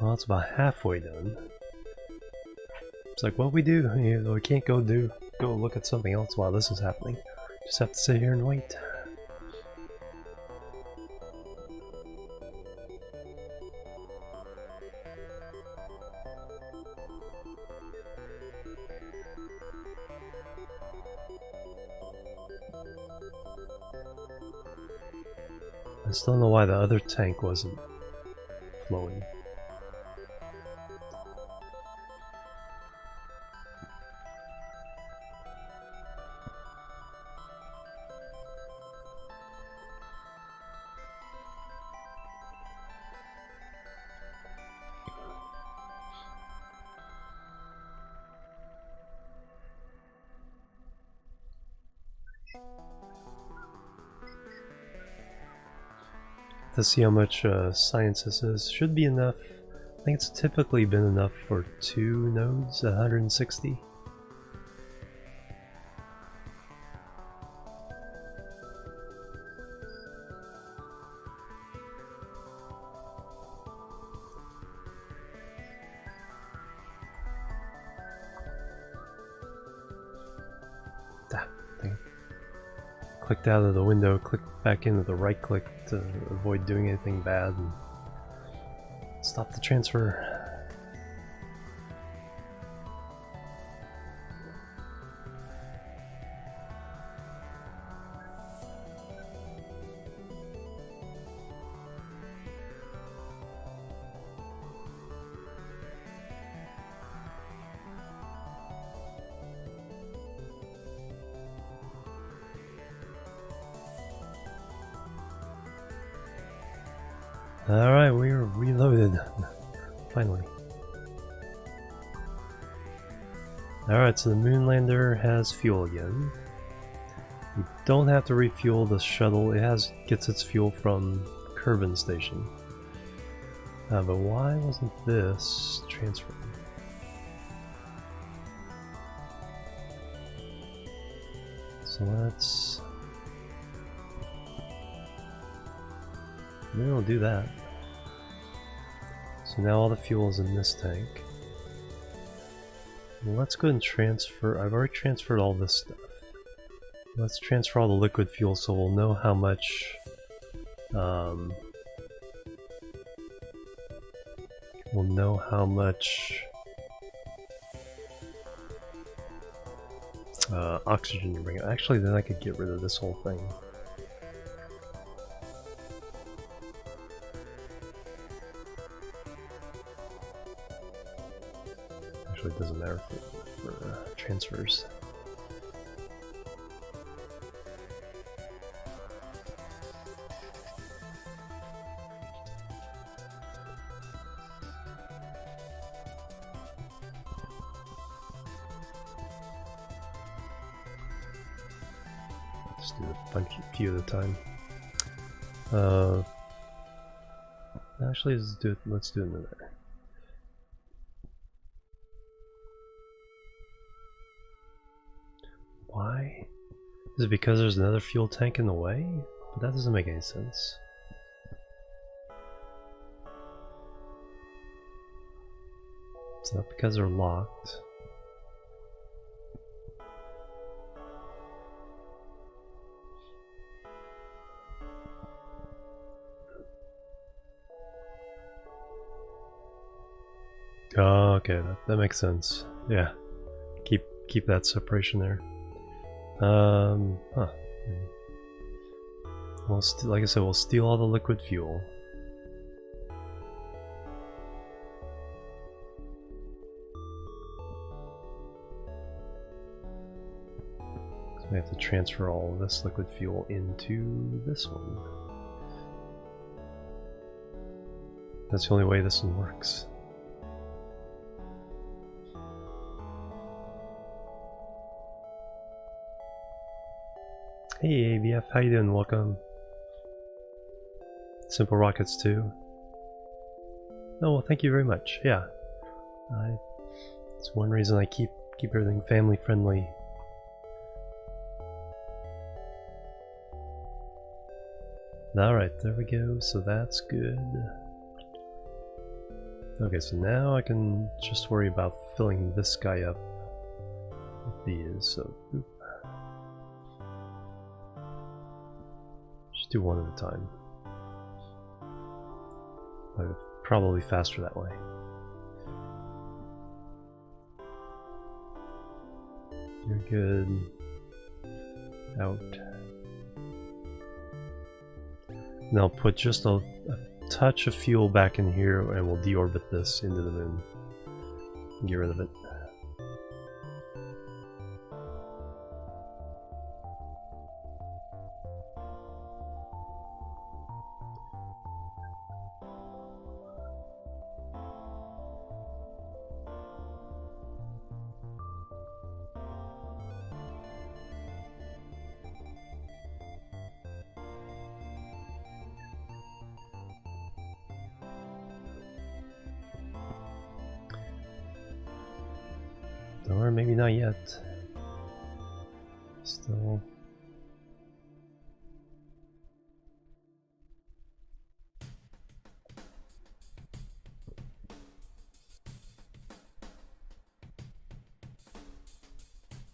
Well, it's about halfway done. It's like, what we do? We can't go look at something else while this is happening. Just have to sit here and wait. I still don't know why the other tank wasn't flowing. To see how much science this is. Should be enough. I think it's typically been enough for 2 nodes at 160. Clicked out of the window, clicked back into the right click to avoid doing anything bad, and stop the transfer. Alright, we're reloaded. Finally. Alright, so the Moonlander has fuel again. You don't have to refuel the shuttle, it gets its fuel from Kerbal Station. But why wasn't this transferred? So let's... maybe we'll do that. So now all the fuel is in this tank. Let's go ahead and transfer. I've already transferred all this stuff. Let's transfer all the liquid fuel so we'll know how much oxygen you bring. Actually, then I could get rid of this whole thing. It doesn't matter for transfers. Just do a few at a time. Actually, let's do another. Why? Is it because there's another fuel tank in the way? But that doesn't make any sense. It's not because they're locked. Oh, okay, that makes sense. Yeah, keep that separation there. Huh. Well, like I said, we'll steal all the liquid fuel. So we have to transfer all of this liquid fuel into this one. That's the only way this one works. Hey ABF, how you doing? Welcome. Simple Rockets too. Oh, well, thank you very much. Yeah, it's one reason I keep everything family friendly. All right, there we go. So that's good. Okay, so now I can just worry about filling this guy up with these, so oop. Just do one at a time. Probably faster that way. You're good. Out. And I'll put just a touch of fuel back in here and we'll deorbit this into the moon. Get rid of it. Or maybe not yet. Still.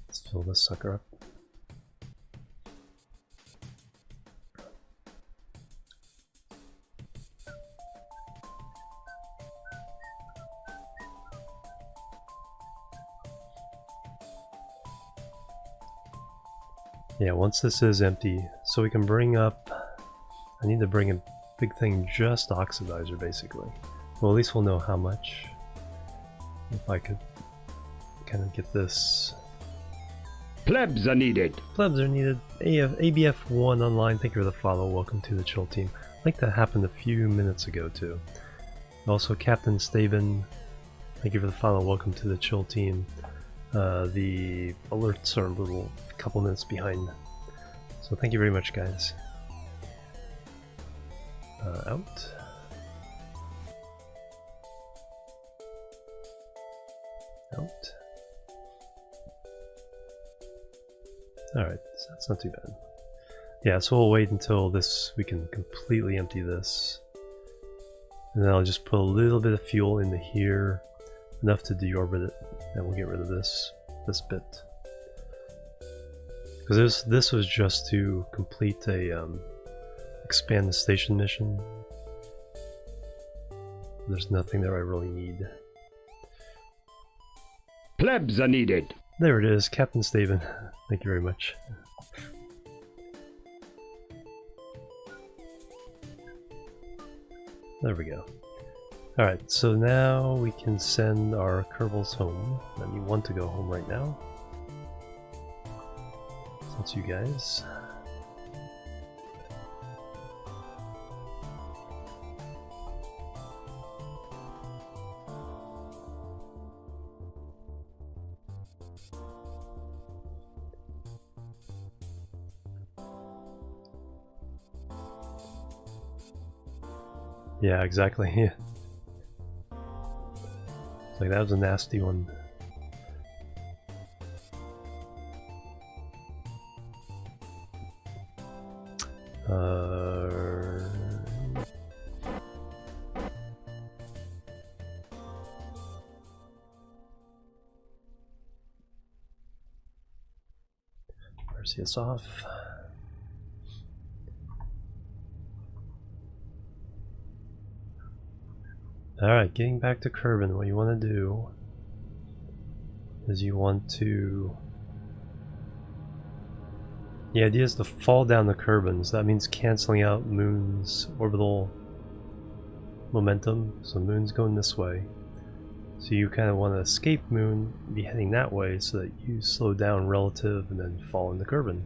Let's fill this sucker up. Yeah, once this is empty, so we can bring up, I need to bring a big thing just oxidizer basically. Well, at least we'll know how much. If I could kind of get this. Plebs are needed. Plebs are needed. ABF1 online, thank you for the follow, welcome to the chill team. I think that happened a few minutes ago too. Also Captain Staben, thank you for the follow, welcome to the chill team. The alerts are a couple minutes behind, so thank you very much, guys. Out. Out. Alright, so that's not too bad. Yeah, so we'll wait until we can completely empty this. And then I'll just put a little bit of fuel into here, enough to deorbit it, and we'll get rid of this bit. Because this was just to complete a expand the station mission. There's nothing that I really need. Plebs are needed. There it is, Captain Staben. Thank you very much. There we go. Alright, so now we can send our Kerbals home. I need one to go home right now. So that's you guys. Yeah, exactly. Yeah. Like that was a nasty one. Mercy us off. Alright, getting back to Kerbin, what you want to do is you want to... The idea is to fall down the Kerbins. That means canceling out Moon's orbital momentum. So Moon's going this way. So you kind of want to escape Moon, be heading that way so that you slow down relative and then fall into Kerbin.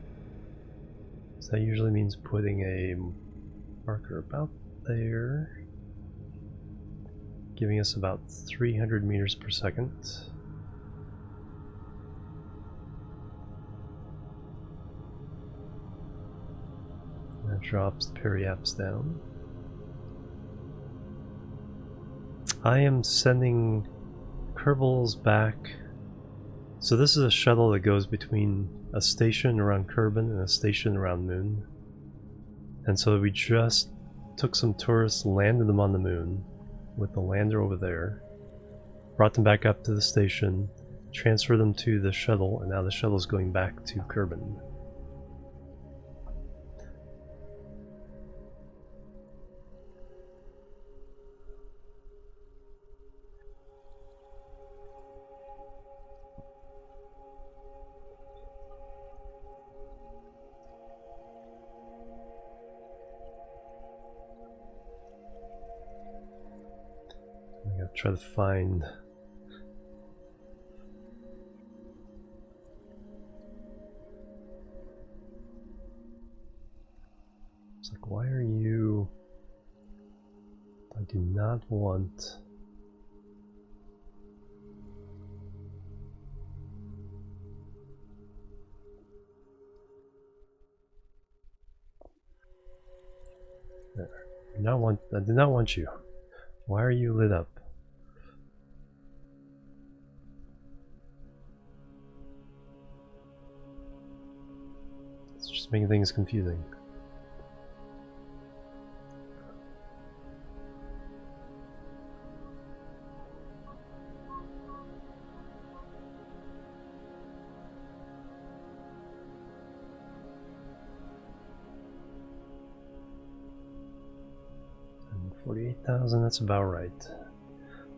So that usually means putting a marker about there. Giving us about 300 meters per second. That drops the periaps down. I am sending Kerbals back. So this is a shuttle that goes between a station around Kerbin and a station around Moon. And so we just took some tourists, landed them on the Moon. with the lander over there, brought them back up to the station, transferred them to the shuttle, and now the shuttle's going back to Kerbin. I gotta try to find. It's like, why are you? I do not want. There. I did not want you. Why are you lit up? It's just making things confusing. And 48,000, that's about right.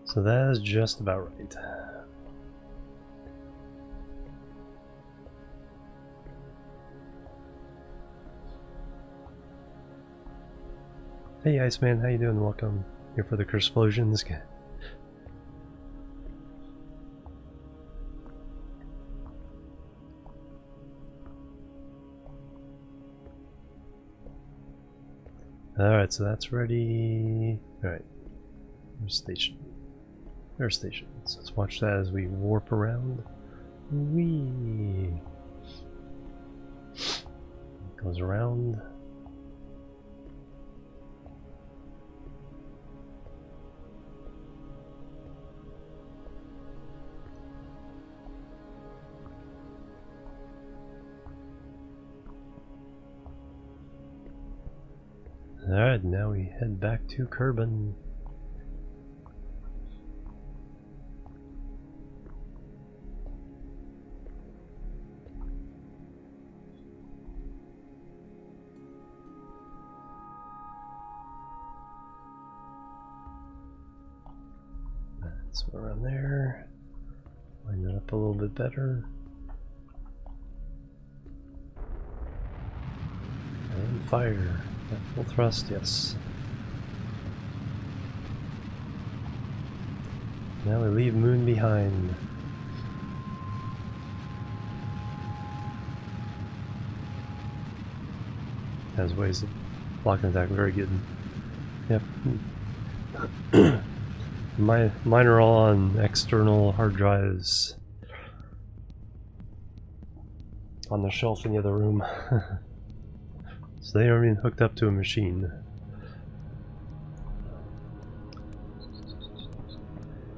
So that is just about right. Hey Iceman, how you doing? Welcome here for the Cursplosions. Alright, so that's ready. Alright. There's station. There's station. So let's watch that as we warp around. Whee! Goes around. Alright, now we head back to Kerbin. So around there, line that up a little bit better. And fire. At full thrust, yes. Now we leave Moon behind. Has ways of blocking attack, very good. Yep. Mine are all on external hard drives on the shelf in the other room. So they aren't even hooked up to a machine.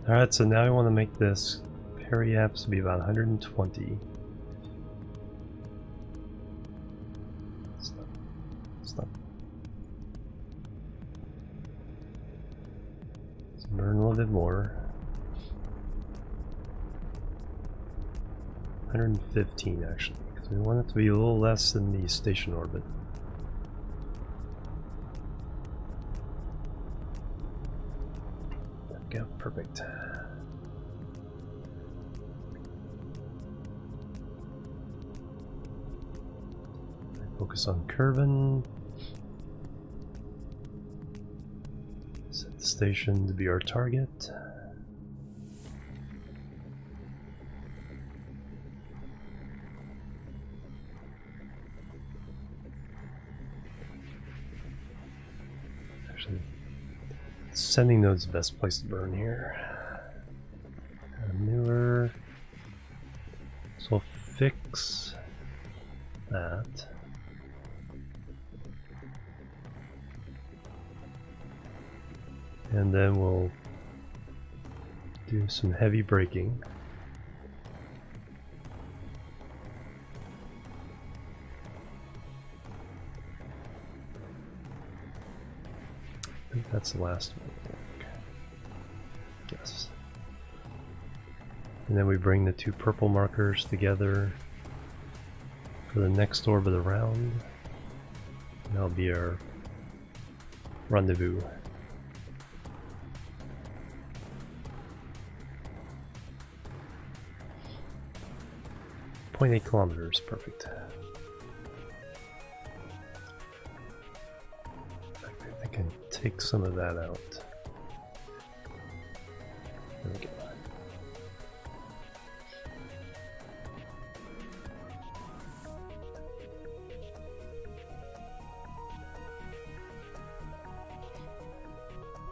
Alright, so now I want to make this periapse be about 120. Stop. Let's burn a little bit more. 115 actually, because we want it to be a little less than the station orbit. There we go, perfect. Focus on Kerbin. Set the station to be our target. Actually, sending node's the best place to burn here. Newer. So we'll fix that. And then we'll do some heavy braking. I think that's the last one. And then we bring the two purple markers together for the next orbit around. And that'll be our rendezvous. 0.8 kilometers, perfect. I can take some of that out. There we go.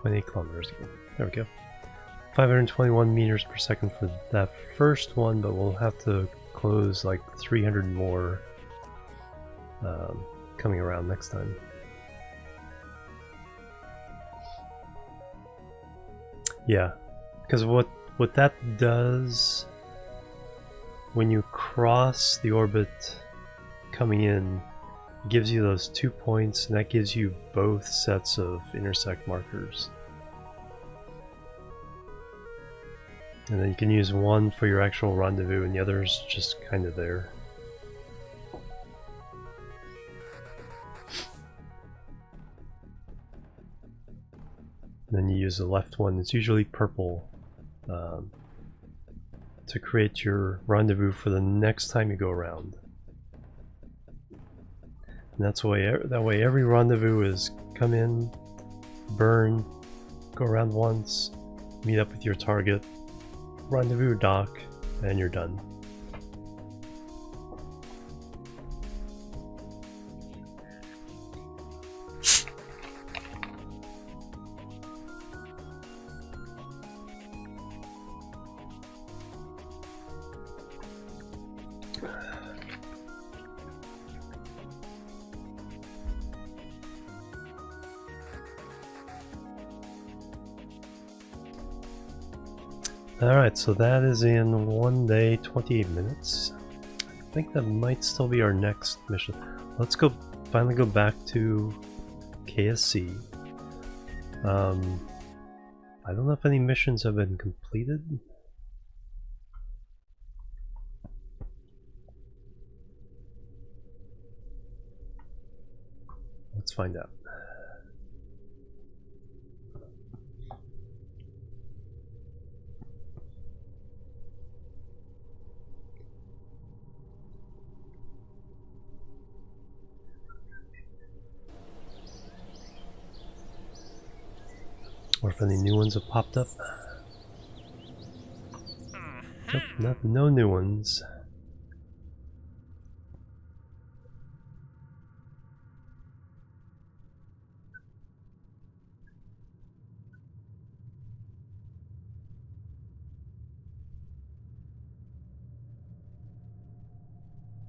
.8 kilometers again. There we go. 521 meters per second for that first one, but we'll have to close like 300 more coming around next time. Yeah, because what that does when you cross the orbit coming in, it gives you those 2 points, and that gives you both sets of intersect markers. And then you can use one for your actual rendezvous and the other is just kind of there. And then you use the left one, it's usually purple, to create your rendezvous for the next time you go around. And that way every rendezvous is come in, burn, go around once, meet up with your target, rendezvous dock, and you're done. Alright, so that is in 1 day, 28 minutes. I think that might still be our next mission. Let's finally go back to KSC. I don't know if any missions have been completed. Let's find out. Or if any new ones have popped up. Nope, no new ones.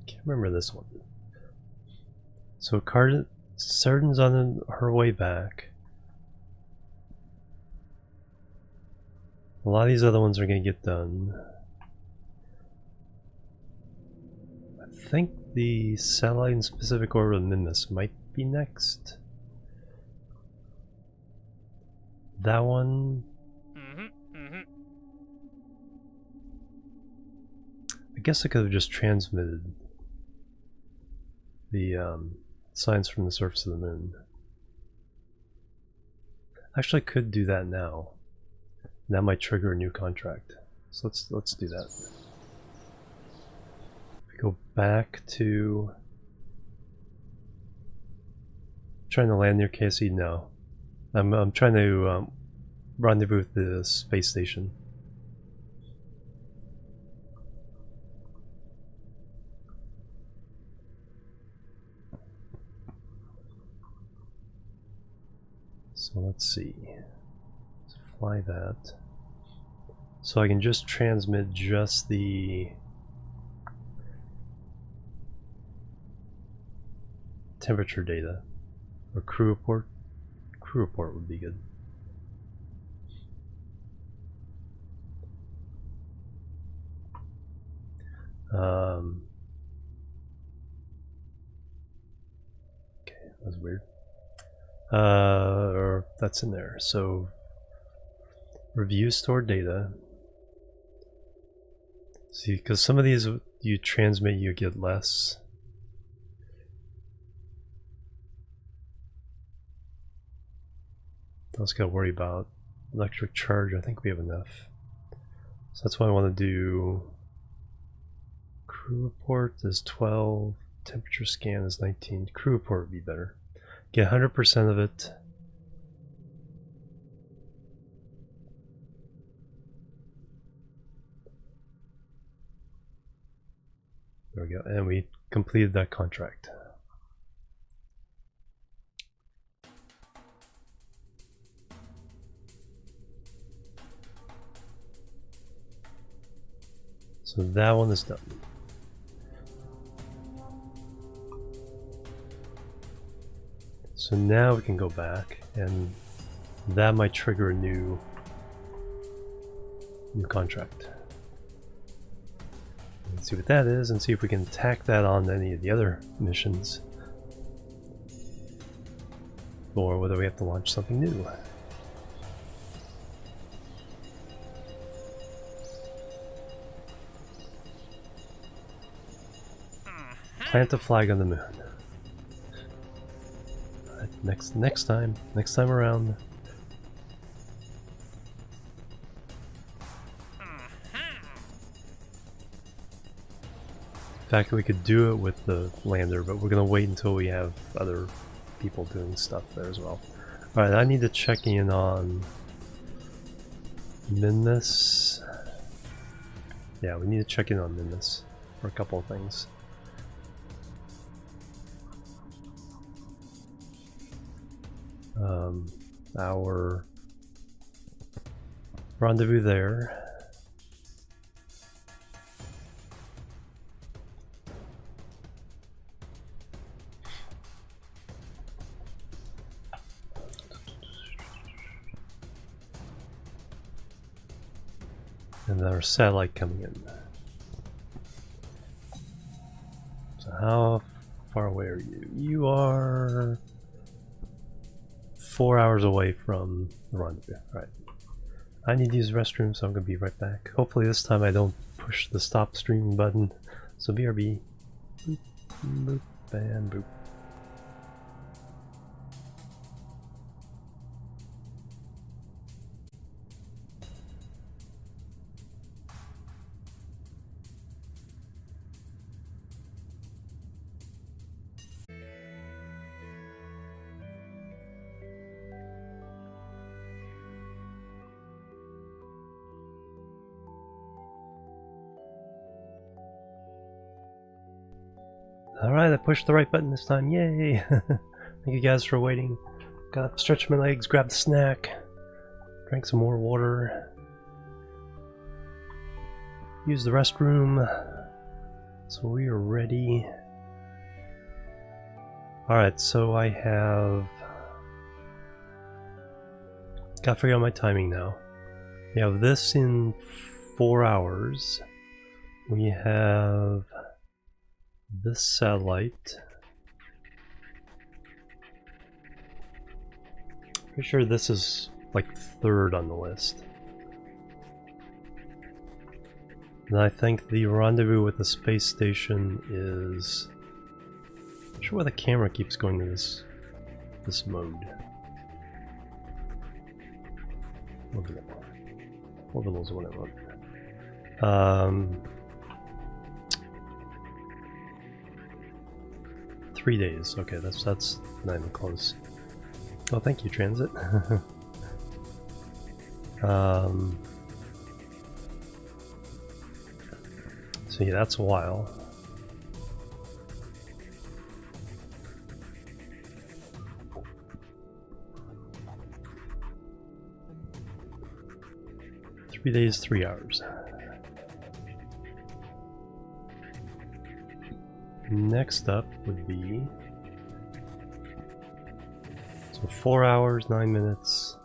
Can't remember this one. So Sarden's on her way back. A lot of these other ones are going to get done. I think the satellite in specific orbit of Mimas might be next. That one. I guess I could have just transmitted the signs from the surface of the moon. Actually, I could do that now. That might trigger a new contract. So let's do that. We go back to trying to land near KSC. No, I'm trying to rendezvous with the space station. So let's see. Let's fly that. So I can just transmit just the temperature data. Or crew report. Crew report would be good. Okay, that was weird. Or that's in there. So review stored data. See, because some of these you transmit, you get less. I also got to worry about electric charge. I think we have enough. So that's why I want to do. Crew report is 12. Temperature scan is 19. Crew report would be better. Get 100% of it. There we go. And we completed that contract. So that one is done. So now we can go back, and that might trigger a new contract. Let's see what that is, and see if we can tack that on any of the other missions, or whether we have to launch something new. Plant a flag on the moon. Next time around. In fact, we could do it with the lander, but we're gonna wait until we have other people doing stuff there as well. Alright, I need to check in on Minmus. Yeah, we need to check in on Minmus for a couple of things. Our rendezvous there. And then our satellite coming in. So how far away are you? You are 4 hours away from the rendezvous. Right. I need to use the restroom, so I'm going to be right back. Hopefully this time I don't push the stop streaming button. So BRB. Boop, boop, and boop. Alright, I pushed the right button this time. Yay! Thank you guys for waiting. Got up, stretched my legs, grabbed a snack, drank some more water, used the restroom. So we are ready. Alright, so I have... Gotta figure out my timing now. We have this in 4 hours. We have this satellite. Pretty sure this is like third on the list. And I think the rendezvous with the space station is... I'm not sure why the camera keeps going to this mode. Orbital's what I want. 3 days. Okay, that's not even close. Oh, thank you, Transit. So yeah, that's a while. Three days, 3 hours. Next up would be... So 4 hours, 9 minutes,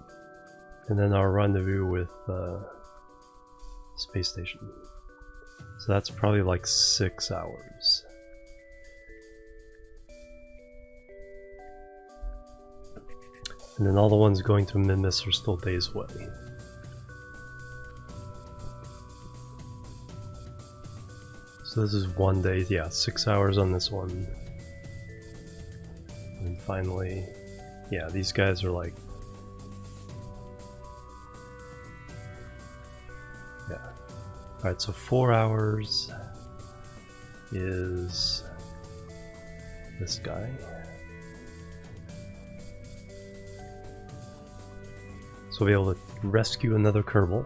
and then our rendezvous with space station. So that's probably like 6 hours. And then all the ones going to Minmus are still days away. So this is 1 day, yeah, 6 hours on this one. And finally, yeah, these guys are like, yeah. Alright, so 4 hours is this guy. So we'll be able to rescue another Kerbal,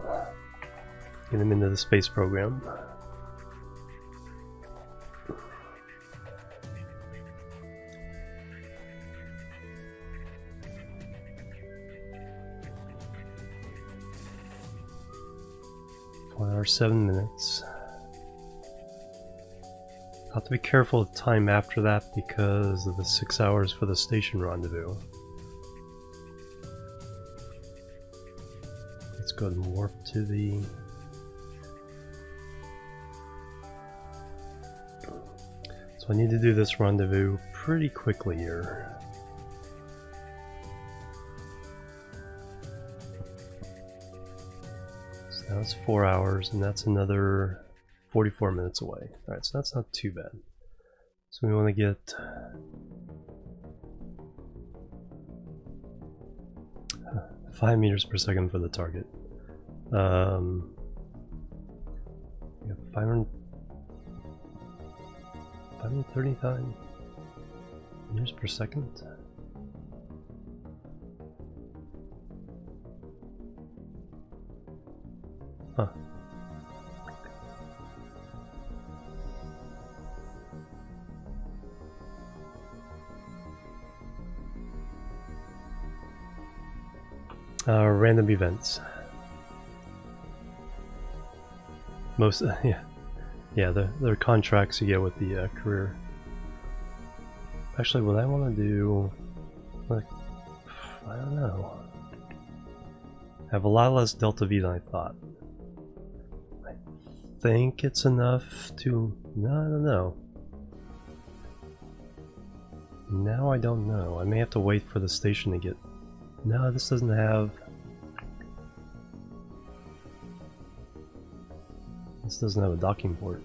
get him into the space program. Or 7 minutes. I'll have to be careful of time after that because of the 6 hours for the station rendezvous. Let's go and warp to the... So I need to do this rendezvous pretty quickly here. So that's 4 hours, and that's another 44 minutes away. Alright, so that's not too bad. So we want to get... 5 meters per second for the target. We have 539 meters per second. Huh. Random events. Most, yeah, they're contracts you get with the career. Actually, what I want to do, like, I don't know. I have a lot less delta V than I thought. I think it's enough to, no, I don't know. Now I don't know. I may have to wait for the station to get. No, this doesn't have... This doesn't have a docking port.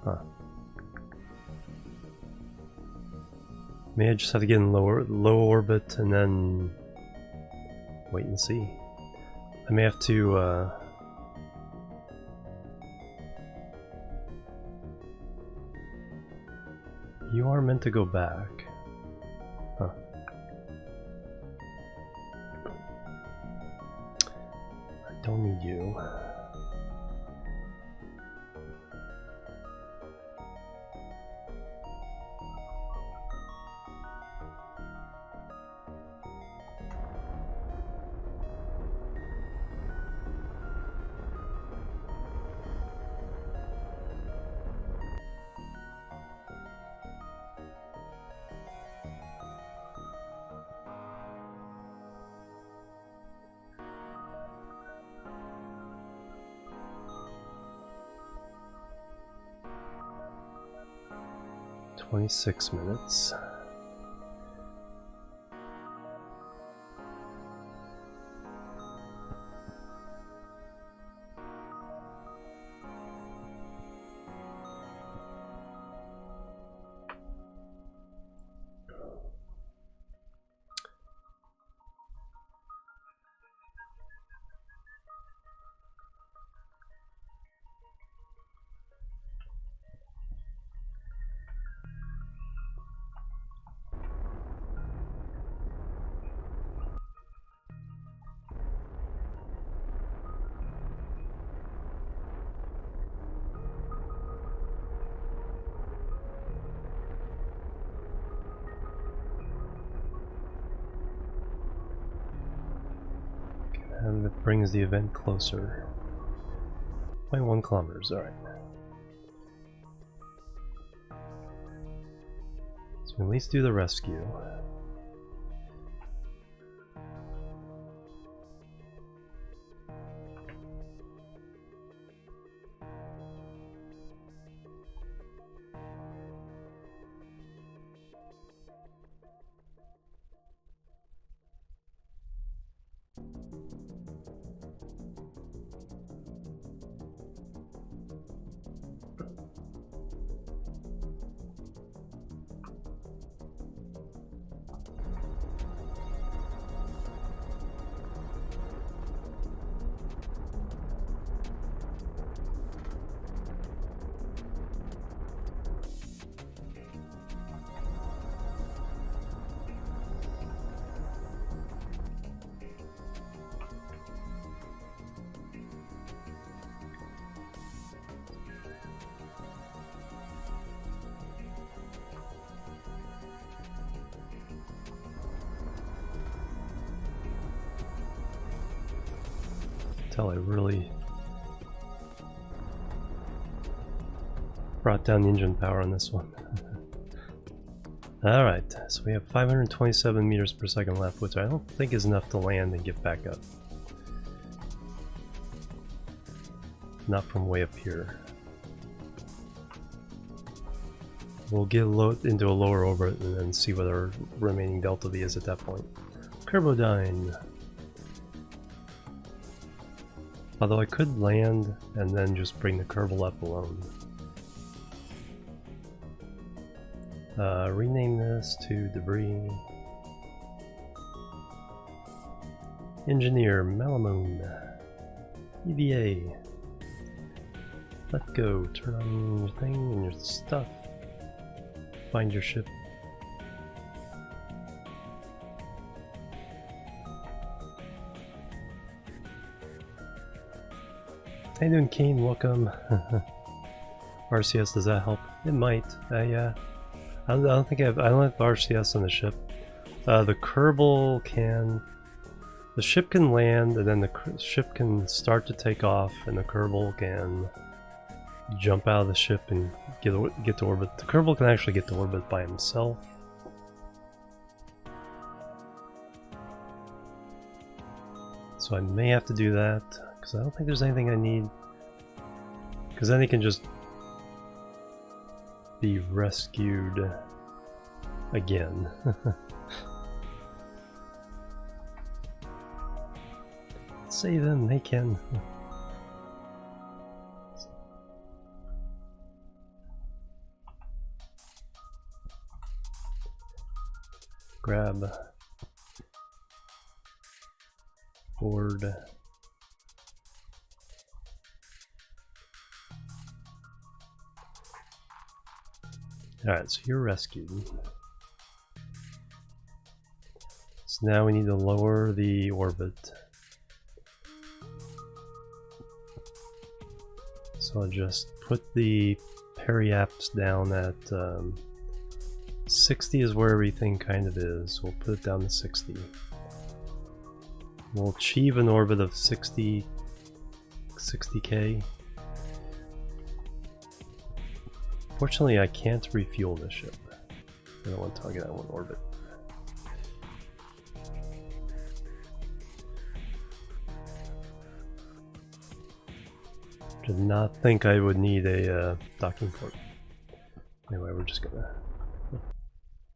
Huh. May I just have to get in low orbit and then wait and see. I may have to you are meant to go back. Huh. I don't need you. "26 minutes. And that brings the event closer. 0.1 kilometers, alright. So at least do the rescue. tell I really brought down the engine power on this one. Alright, so we have 527 meters per second left, which I don't think is enough to land and get back up. Not from way up here. We'll get into a lower orbit and then see what our remaining delta V is at that point. Kerbodyne. Although I could land and then just bring the Kerbal up alone. Rename this to debris. Engineer Malamone. EVA. Let go. Turn on your thing and your stuff. Find your ship. How you doing, Kane? Welcome. RCS, does that help? It might. Yeah. I don't think I don't have RCS on the ship. The Kerbal can. The ship can land, and then the ship can start to take off, and the Kerbal can jump out of the ship and get to orbit. The Kerbal can actually get to orbit by himself. So I may have to do that, because I don't think there's anything I need. Because then he can just be rescued again. Save them, they can. Grab board. Alright, so you're rescued. So now we need to lower the orbit. So I'll just put the periaps down at 60 is where everything kind of is. We'll put it down to 60. We'll achieve an orbit of 60k. Fortunately, I can't refuel this ship. I don't want to target that one orbit. Did not think I would need a docking port. Anyway, we're just gonna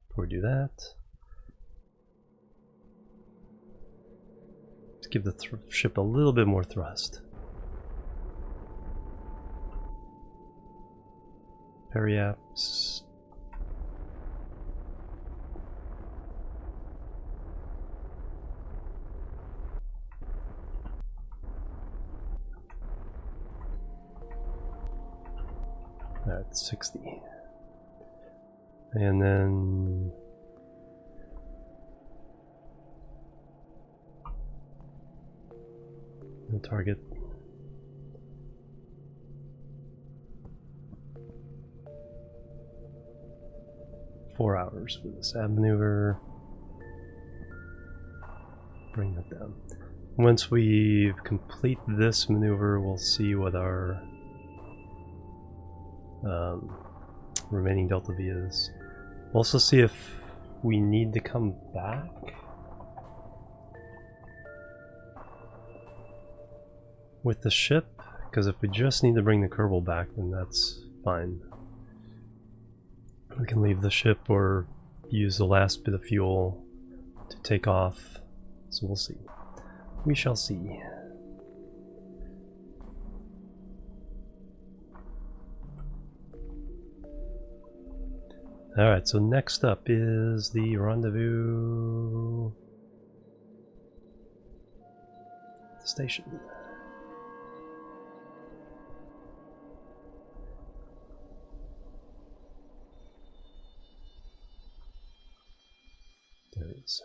before we do that. Let's give the ship a little bit more thrust. Periaps. That's 60. And then the target. Four hours with this ab maneuver. Bring that down. Once we complete this maneuver, we'll see what our remaining delta V is. We'll also see if we need to come back. With the ship, because if we just need to bring the Kerbal back, then that's fine. We can leave the ship or use the last bit of fuel to take off. So we'll see. We shall see. Alright, so next up is the rendezvous station. There it is.